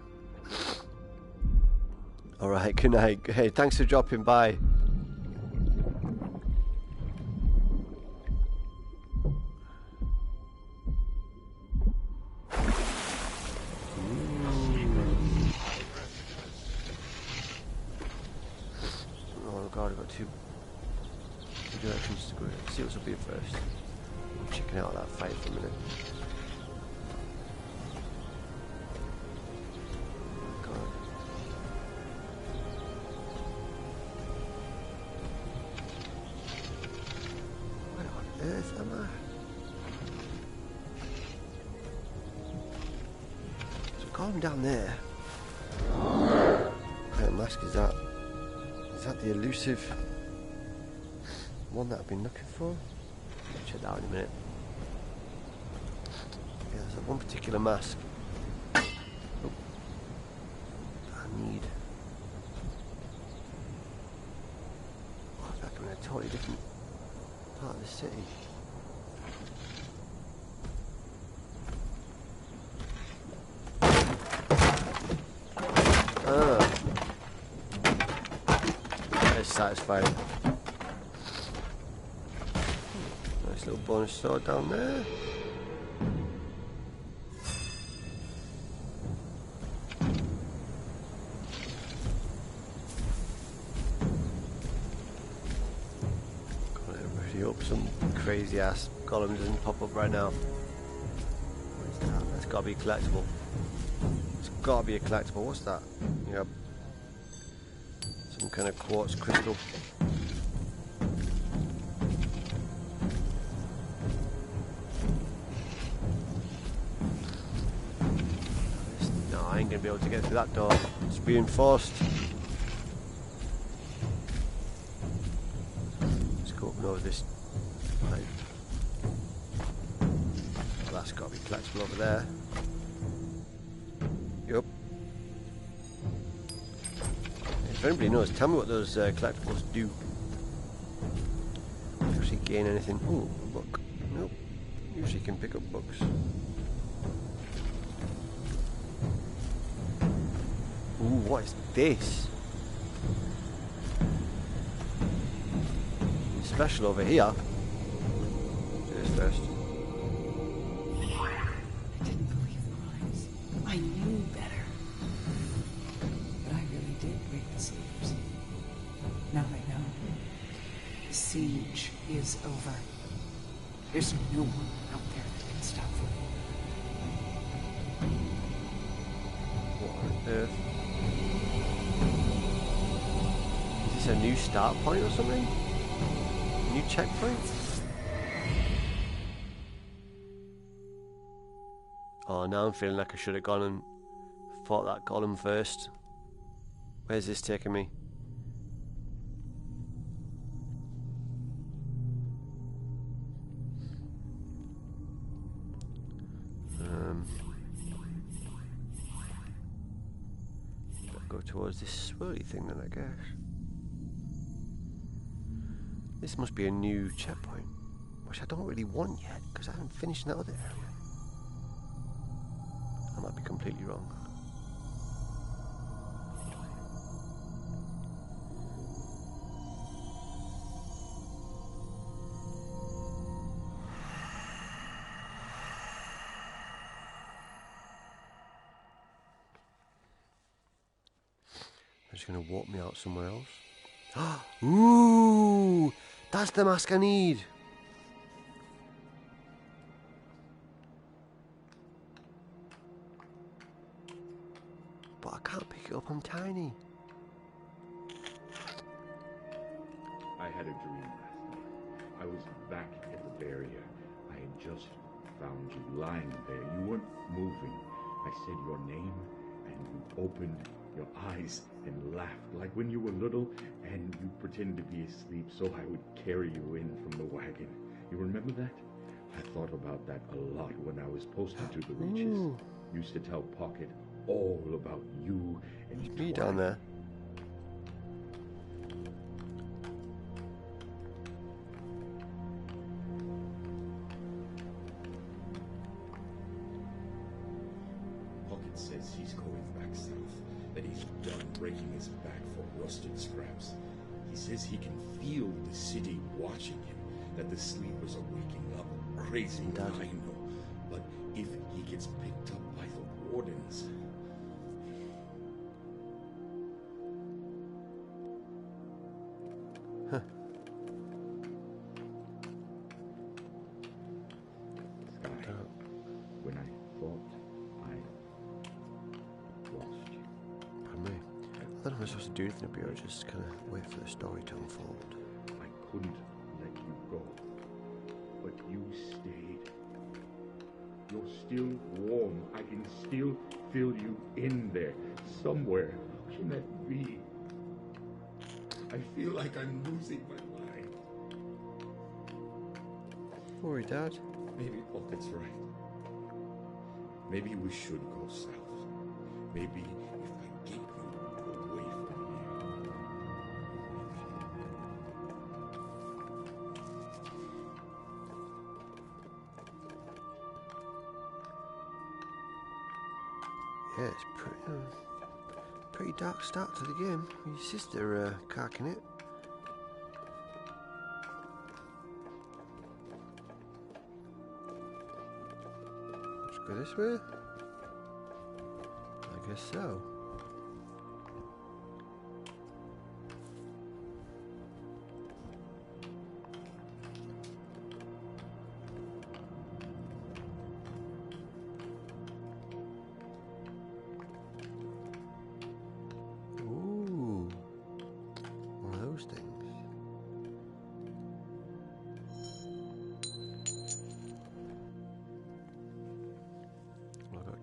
Alright, good night. Hey, thanks for dropping by. Oh god, I've got two directions to go. Let's see what's up here first. I'm checking out that fight for a minute. Oh god. Where on earth am I? There's a golem down there. What kind of mask is that? Is that the elusive one that I've been looking for? Check that out in a minute. Yeah, there's that one particular mask. Oh. I need. Oh, I feel like I'm in a totally different part of the city. Ah. That is satisfying. Little bonus sword down there. Really hope some crazy ass golem doesn't pop up right now. What is that? That's gotta be collectible. It's gotta be a collectible. What's that? Yep. Some kind of quartz crystal. I ain't gonna be able to get through that door. It's reinforced. Let's go up and over this pipe. Well, that's got to be collectible over there. Yup. If anybody knows, tell me what those collectibles do. Actually gain anything? Ooh, a book. Nope. Usually can pick up books. Ooh, what is this? Special over here. Do this first. I didn't believe my eyes. I knew better. But I really did break the sleeves. Now I know. The siege is over. There's no one out there that can stop me. What on earth? Is this a new start point or something? New checkpoint? Oh, now I'm feeling like I should have gone and fought that golem first. Where's this taking me? Go towards this swirly thing then, I guess. This must be a new checkpoint, which I don't really want yet, because I haven't finished that other area. I might be completely wrong. just going to walk me out somewhere else. Ooh! That's the mask I need! But I can't pick it up, I'm tiny. I had a dream last night. I was back at the barrier. I had just found you lying there. You weren't moving. I said your name, and you opened your eyes and laughed like when you were little, and you pretended to be asleep so I would carry you in from the wagon. You remember that? I thought about that a lot when I was posted to the Reaches. Ooh. Used to tell Pocket all about you and Me down there. Pocket says he's going back south, that he's done breaking his back for rusted scraps. He says he can feel the city watching him, that the sleepers are waking up. Crazy, I know. But if he gets picked up by the wardens... Huh. Sky, when I thought I lost you. Pardon me. I don't know if I'm supposed to do anything up here, just kind of wait for the story to unfold. I couldn't let you go, but you stayed. You're still warm. I can still feel you in there, somewhere. How can that be? I feel like I'm losing my mind. Don't worry, Dad. Maybe Pocket's right. Maybe we should go south. Maybe if I get you away from here. Yeah, it's pretty dark start to the game. Your sister carking it. Let's go this way. I guess so.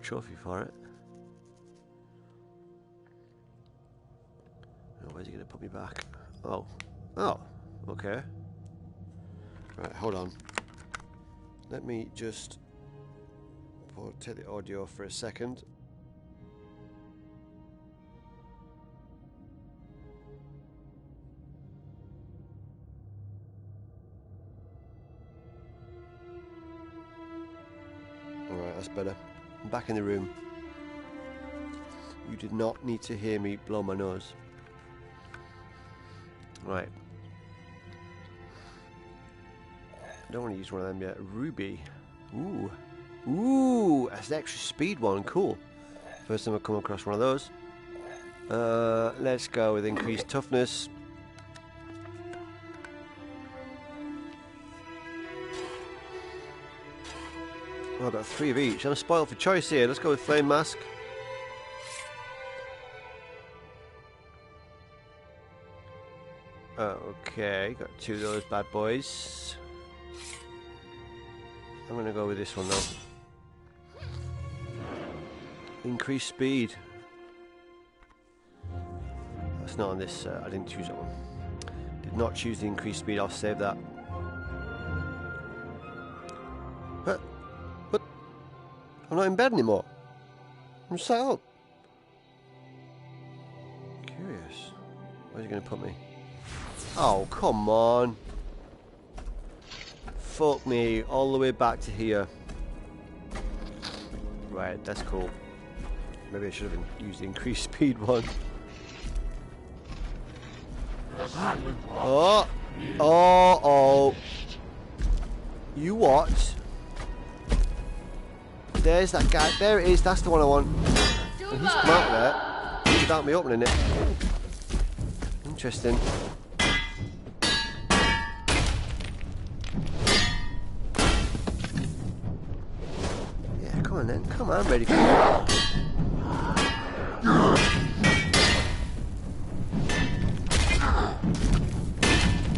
Trophy for it. Oh, where's he going to put me back? Oh. Oh. Okay. Right, hold on. Let me just take the audio for a second. Alright, that's better. I'm back in the room. You did not need to hear me blow my nose. Right. I don't want to use one of them yet. Ruby. Ooh. Ooh! That's the extra speed one. Cool. First time I've come across one of those. Let's go with increased toughness. Oh, I've got 3 of each. I'm spoiled for choice here. Let's go with Flame Mask. Okay, got 2 of those bad boys. I'm going to go with this one though. Increased speed. That's not on this. I didn't choose that one. Did not choose the increased speed. I'll save that. But I'm not in bed anymore. I'm sat up. Curious. Where's he going to put me? Oh, come on. Fuck me. All the way back to here. Right, that's cool. Maybe I should have used the increased speed one. Oh. Oh, oh. You watch. There's that guy. There it is. That's the one I want. And he's come out there without me opening it. interesting. Yeah, come on then. Come on, ready for it.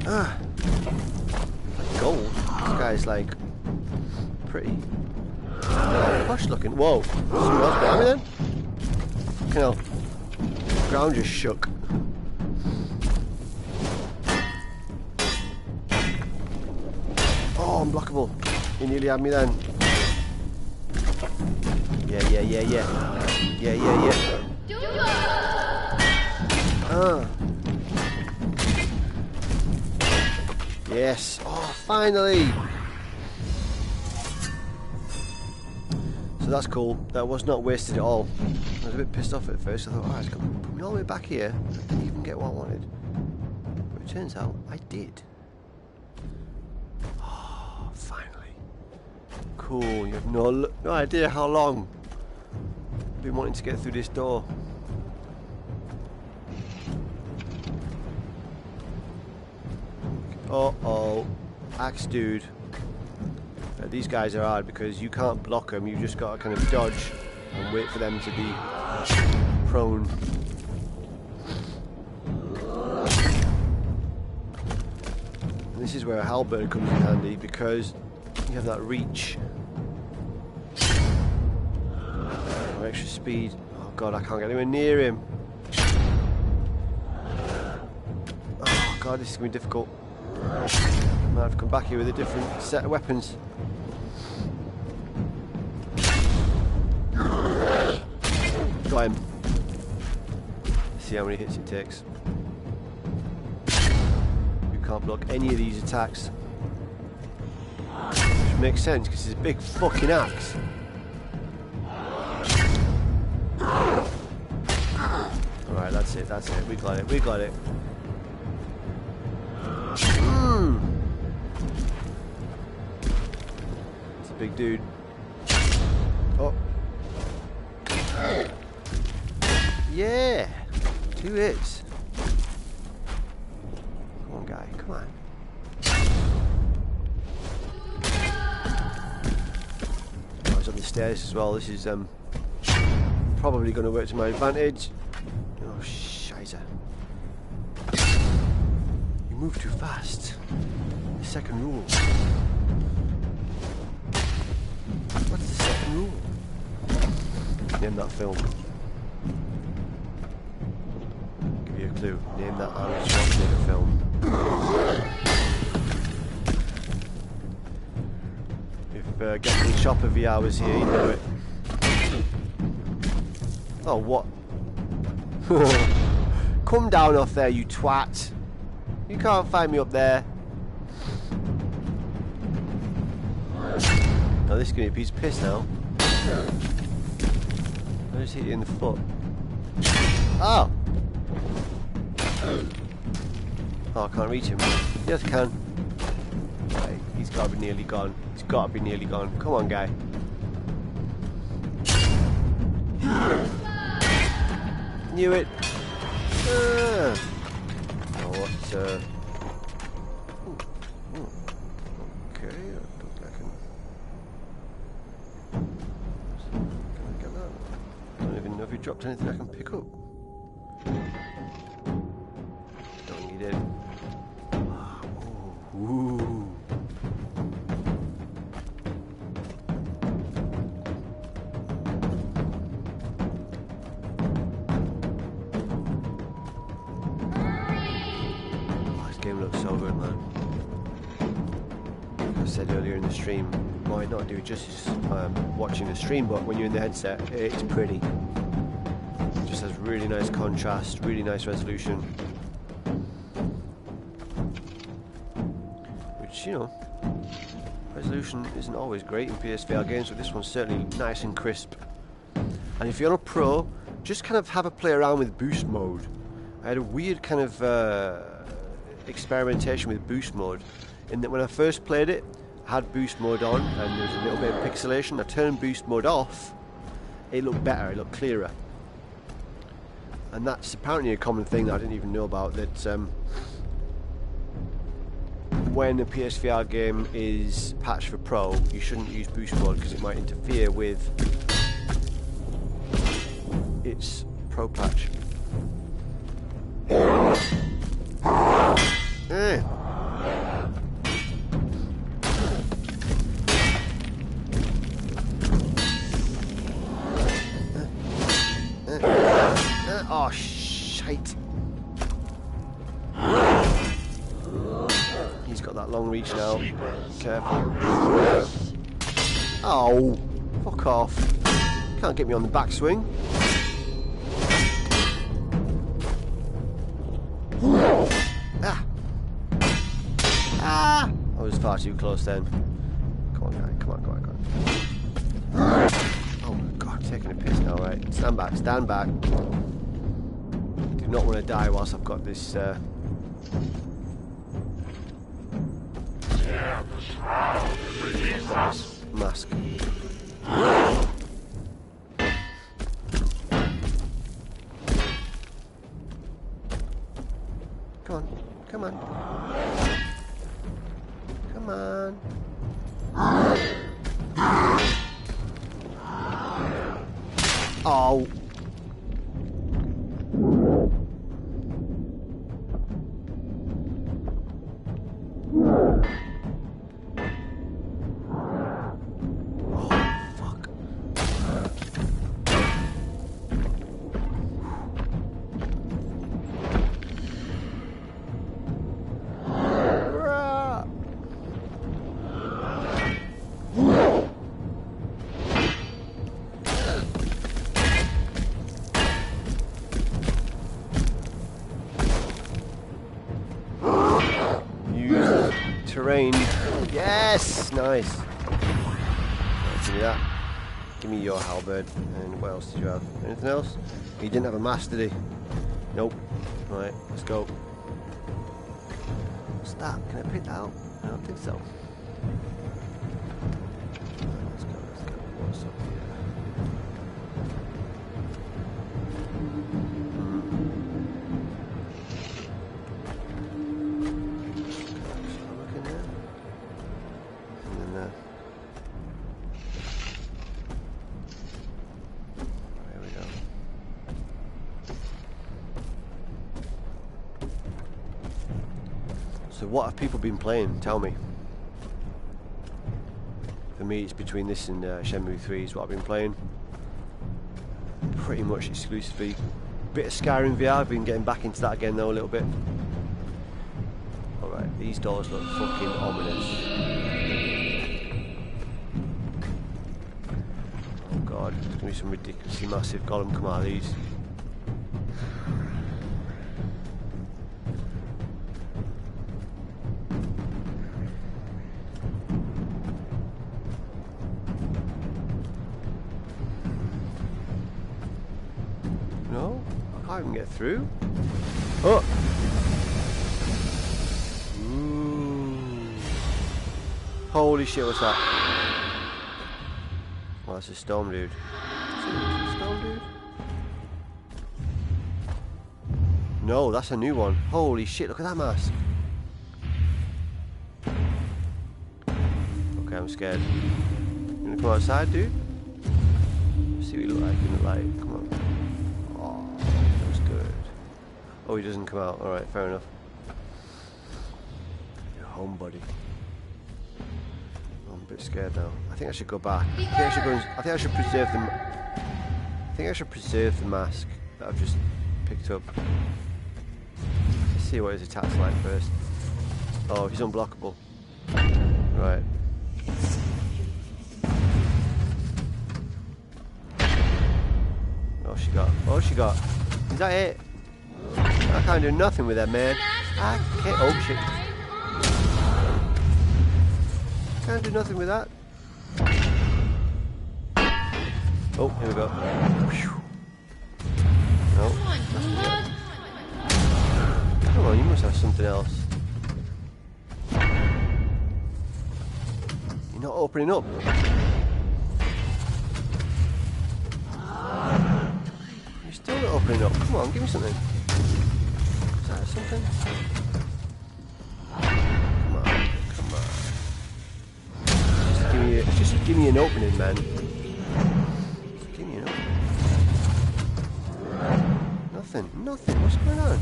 Ah. Like gold. This guy's like pretty posh looking. Whoa. Someone else behind me then? Fucking hell. The ground just shook. Oh, unblockable. You nearly had me then. Yeah. Yeah. Ah. Yes. Oh, finally. So that's cool. That was not wasted at all. I was a bit pissed off at first. I thought, oh, it's got to put me all the way back here. I didn't even get what I wanted. But it turns out I did. Oh, finally. Cool. You have no idea how long I've been wanting to get through this door. Uh-oh. Axe dude. These guys are hard because you can't block them, you just got to kind of dodge and wait for them to be prone. And this is where a halberd comes in handy because you have that reach. Or extra speed. Oh god, I can't get anywhere near him. Oh god, this is going to be difficult. I might have to come back here with a different set of weapons. Got him. Let's see how many hits it takes. You can't block any of these attacks. Which makes sense because it's a big fucking axe. Alright, that's it. We got it. It's a big dude. Oh. Yeah! 2 hits. Come on, guy. Come on. Oh, he's on the stairs as well. This is probably going to work to my advantage. Oh, shizer. You move too fast. The second rule. What's the second rule? Name that film. Give you a clue. Name that Arnold Schwarzenegger film. If Getting Chopper VR was here, you'd know it. Oh, what? Come down off there, you twat. You can't find me up there. Oh, this is going to be a piece of piss now. I just hit you in the foot. Oh! Oh, I can't reach him. Yes, I can. Right, he's got to be nearly gone. He's got to be nearly gone. Come on, guy. Knew it. Oh, what? Okay, I don't think I can. Can I get that? I don't even know if he dropped anything I can pick up. Don't think he did. Ooh. Game looks so good, man. Like I said earlier in the stream, might not do justice watching the stream, but when you're in the headset, it's pretty. It just has really nice contrast, really nice resolution. Which, you know, resolution isn't always great in PSVR games, but this one's certainly nice and crisp. And if you're on a pro, just kind of have a play around with boost mode. I had a weird kind of experimentation with boost mode in that when I first played it, I had boost mode on and there was a little bit of pixelation. I turned boost mode off, it looked better, it looked clearer. And that's apparently a common thing that I didn't even know about, that when a PSVR game is patched for Pro, you shouldn't use boost mode because it might interfere with its Pro patch. Oh, shite. He's got that long reach now. Careful. Oh, fuck off. Can't get me on the backswing. Ah! I was far too close then. Come on, guy. Come on, come on, come on. Oh my god, I'm taking a piss now, right? Stand back, stand back. Do not want to die whilst I've got this mask. Come on, come on. Come on. Oh. Terrain. Yes! Nice. Give me that. Give me your halberd. And what else did you have? Anything else? He didn't have a mask, did he? Nope. Right, let's go. What's that? Can I pick that out? I don't think so. Let's go, let's go. What's up here? So what have people been playing? Tell me. For me, it's between this and Shenmue 3 is what I've been playing. Pretty much exclusively. Bit of Skyrim VR, I've been getting back into that again though a little bit. Alright, these doors look fucking ominous. Oh god, there's gonna be some ridiculously massive Golem come out of these. No? I can't even get through. Oh! Ooh. Holy shit, what's that? Oh, that's a storm dude. Is it a storm dude? No, that's a new one. Holy shit, look at that mask. Okay, I'm scared. You wanna come outside, dude? Let's see what you look like. You look like. Come on. Oh, that was good. Oh, he doesn't come out. Alright, fair enough. You're home, buddy. I'm a bit scared now. I think I should go back. I think I should go and, I think I should preserve the mask that I've just picked up. Let's see what his attack's like first. Oh, he's unblockable. Right. Oh, she got. Oh, she got. Is that it? I can't do nothing with that, man. I can't. Oh shit. Can't do nothing with that. Oh, here we go. No. Come on, you must have something else. You're not opening up. Still not opening up. Come on, give me something. Is that something? Come on. Just give me an opening, man. Just give me an opening. Nothing. What's going on?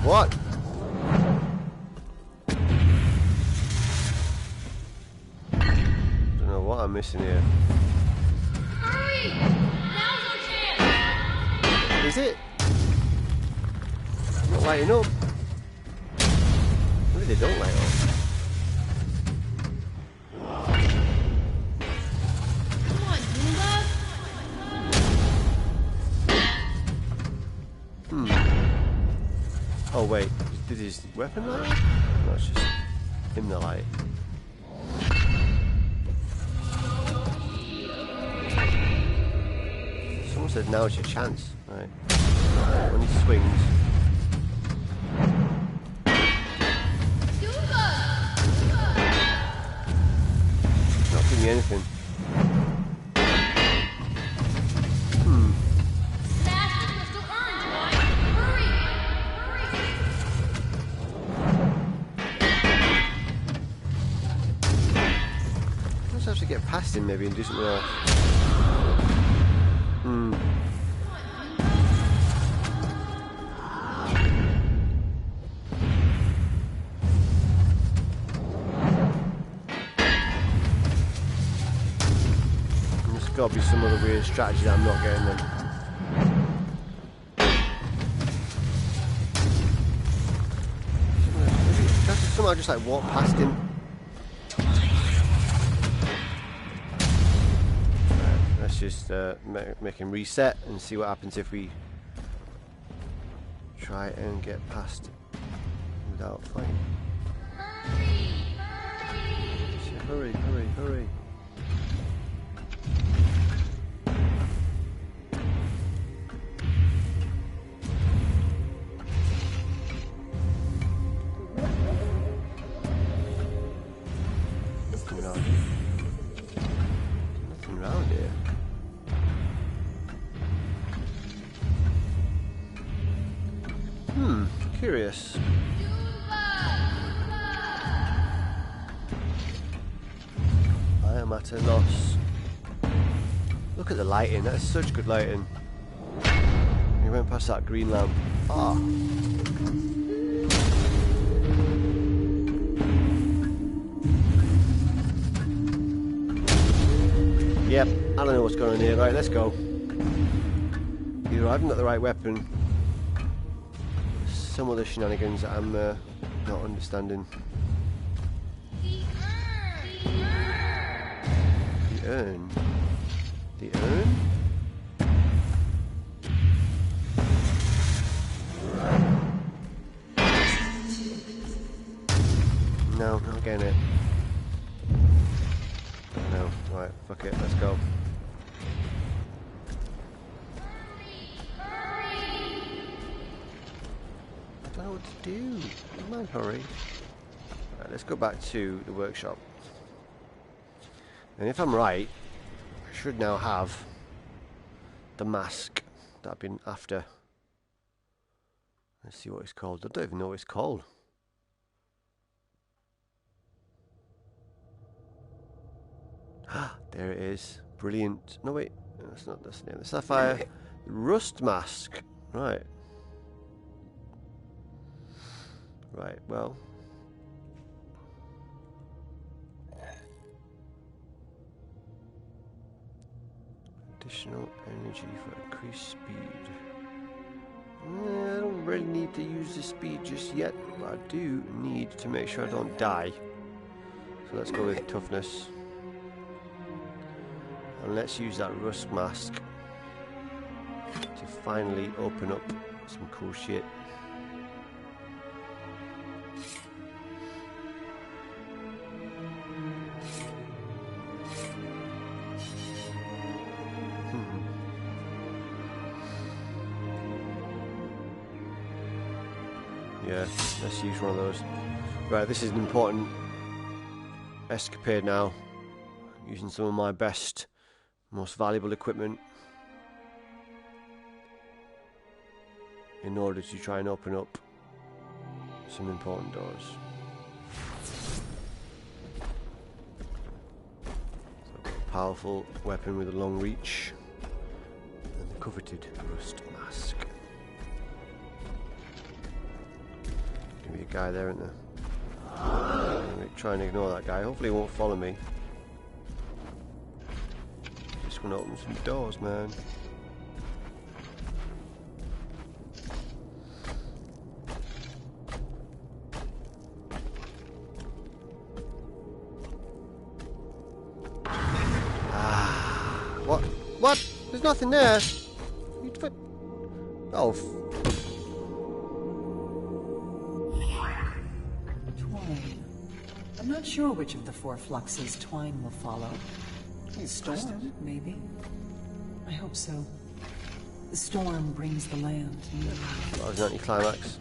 What? Don't know what I'm missing here. Hurry! Now's our chance! Is it? Not lighting up. Maybe they don't light up. Come on, Goomba! Oh wait, did his weapon light? No, it's just him the light. Someone said now's your chance. Right. When he swings. Goomba! Not giving me anything. Smash the crystal urn, Dwight! Hurry! Let's have to get past him maybe and do something else. There's got to be some other weird strategy that I'm not getting then. Maybe somehow just like walk past him. Let's just make him reset and see what happens if we try and get past without fighting. Hurry! Nothing around here. Curious. I am at a loss. Look at the lighting, that's such good lighting. We went past that green lamp. Ah. Yep, I don't know what's going on here. Right, let's go. Either I haven't got the right weapon, some other shenanigans that I'm not understanding. The urn. The urn? No, not getting it. No, right, fuck it, let's go. I don't know what to do. Come on, hurry. Right, let's go back to the workshop. And if I'm right, I should now have the mask that I've been after. Let's see what it's called. I don't even know what it's called. Ah, there it is. Brilliant. No, wait. No, that's not the name. The Sapphire Rust Mask. Right. Right, well. Additional energy for increased speed. I don't really need to use the speed just yet, but I do need to make sure I don't die. So let's go with toughness. And let's use that rust mask to finally open up some cool shit. Yeah, let's use one of those. Right, this is an important escapade now. using some of my best, most valuable equipment in order to try and open up some important doors. So I've got a powerful weapon with a long reach and the coveted rust mask. Gonna be a guy there, isn't there? I'm gonna try and ignore that guy. Hopefully he won't follow me. Just gonna open some doors, man. What? What? There's nothing there. Oh. Twine. I'm not sure which of the 4 fluxes Twine will follow. Storm, maybe. I hope so. The storm brings the land near. That was an anticlimax.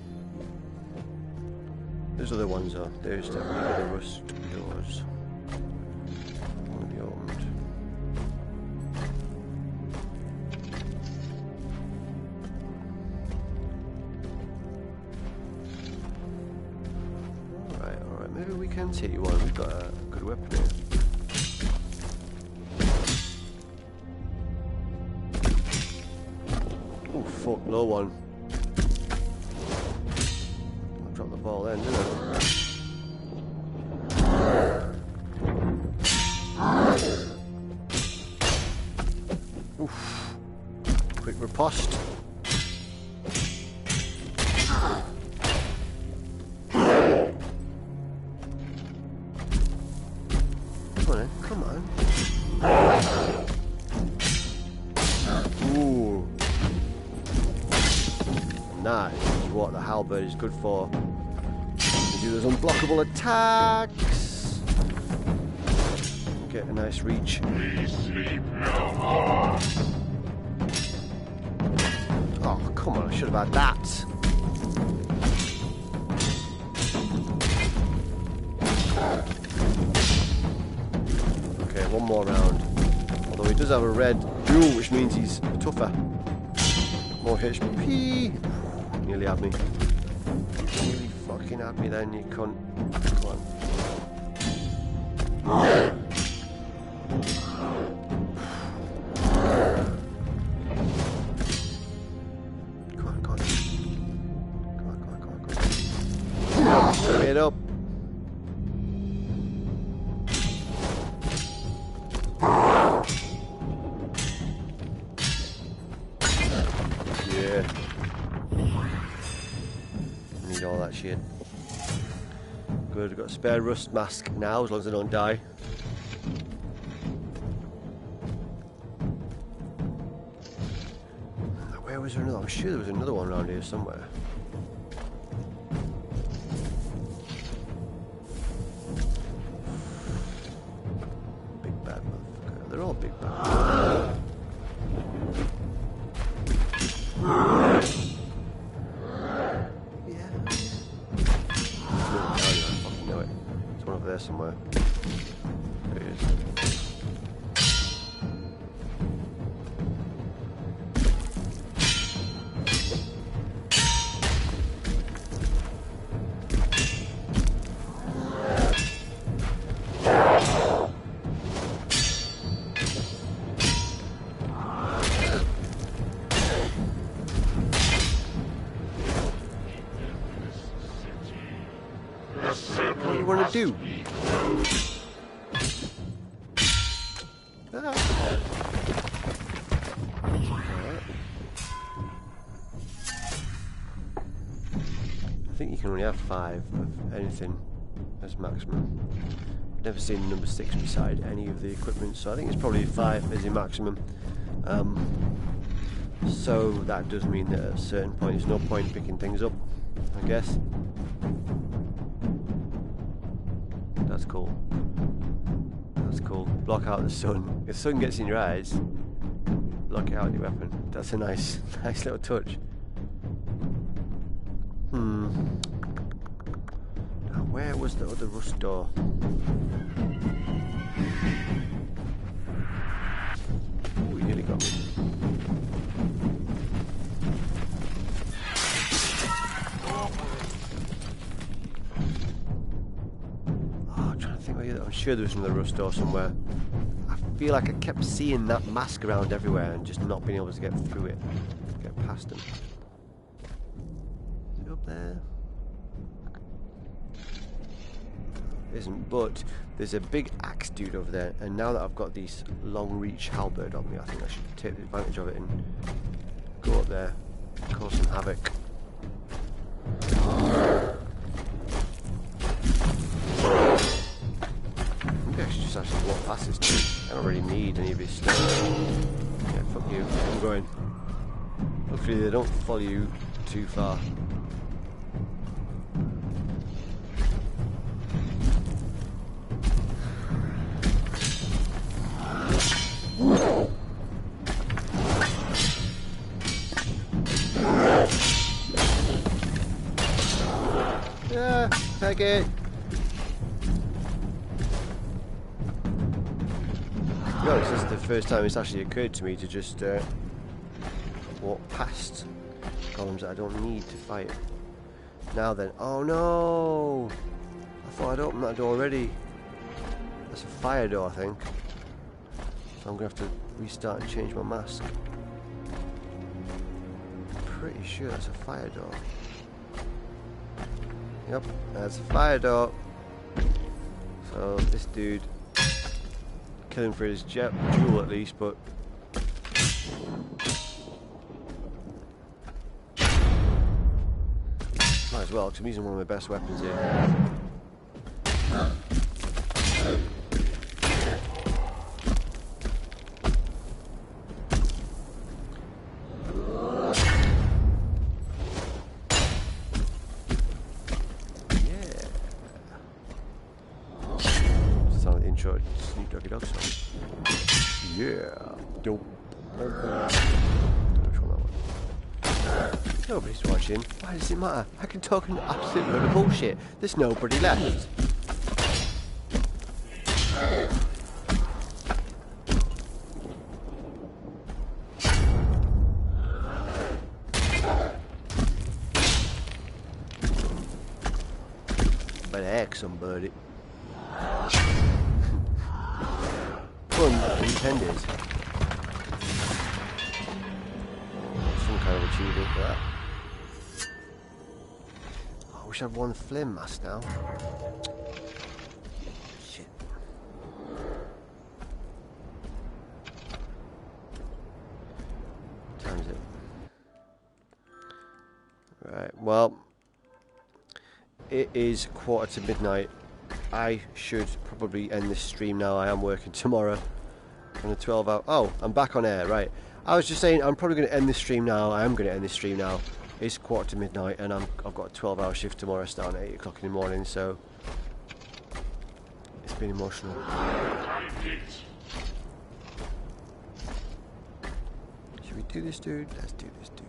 There's other ones though. There's definitely other rust doors. Want to be opened. Alright, maybe we can take you on. We've got a good weapon here. Oh fuck, low one. I dropped the ball then, didn't I? Oof. Quick riposte. Come on then, come on. Ooh. Nice. This is what the halberd is good for. You do those unblockable attacks. Get a nice reach. We sleep no more. Oh, come on, I should have had that. Okay, one more round. Although he does have a red jewel, which means he's tougher. More HP. Nearly had me. Nearly fucking had me then, you cunt. Come on. Come on, come on. Come on, come on, come on, come on. Get up. Yeah. Need all that shit. Good, I've got a spare rust mask now, as long as I don't die. Where was there another? I'm sure there was another one around here somewhere. Big bad motherfucker. They're all big bad. There somewhere. There he is. What do you want to do? I think you can only have 5 of anything as maximum. Never seen the number 6 beside any of the equipment, so I think it's probably 5 as your maximum. So that does mean that at a certain point there's no point picking things up, I guess. That's cool. That's cool. Block out the sun. If the sun gets in your eyes, block it out with your weapon. That's a nice little touch. Now where was the other rust door? I'm sure there was another rust door somewhere. I feel like I kept seeing that mask around everywhere and just not being able to get through it. Get past them. Is it up there? Isn't, but there's a big axe dude over there, and now that I've got these long reach halberd on me, I think I should take advantage of it and go up there, cause some havoc. Maybe I should just actually walk past this dude. I don't really need any of his stuff. Yeah, fuck you, I'm going. Hopefully they don't follow you too far. Yeah, take it. This is the first time it's actually occurred to me to just walk past golems that I don't need to fight. Now then, oh no! I thought I'd opened that door already. That's a fire door, I think. So I'm gonna have to restart and change my mask. Pretty sure that's a fire door. Yep, that's a fire door. So this dude, kill him for his jewel at least, but might as well, because I'm using one of my best weapons here. Sneak Doggy Dog song. Yeah. Dope. Which one that one? Nobody's watching. Why does it matter? I can talk an absolute load of bullshit. There's nobody left. Better heck somebody. Pun intended. Some kind of achievement for that. Oh, I wish I'd worn the flame mask now. Shit. What time is it? Right, well, it is midnight. I should probably end this stream now. I am working tomorrow on a 12-hour... Oh, I'm back on air, right. I was just saying I'm probably going to end this stream now. I am going to end this stream now. It's midnight and I've got a 12-hour shift tomorrow starting at 8 o'clock in the morning, so it's been emotional. Should we do this, dude? Let's do this, dude.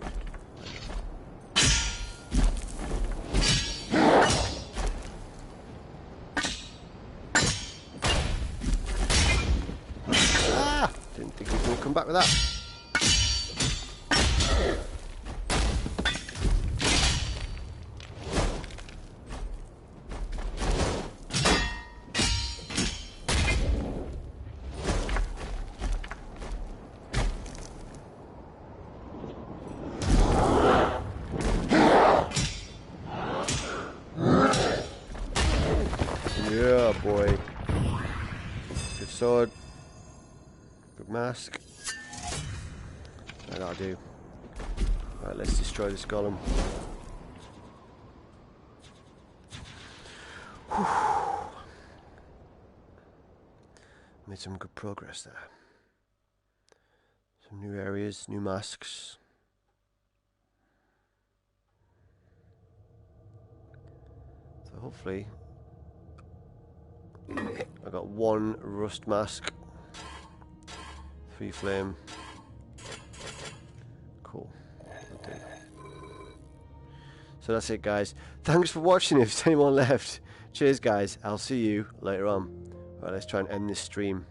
Didn't think he was going to come back with that. Yeah, boy. Good sword. Good mask. That'll do. Right, let's destroy this golem. Whew. Made some good progress there. Some new areas, new masks. So hopefully I got one rust mask. 3 flame. Cool. Okay. So that's it, guys. Thanks for watching. If there's anyone left, cheers, guys. I'll see you later on. Right, let's try and end this stream.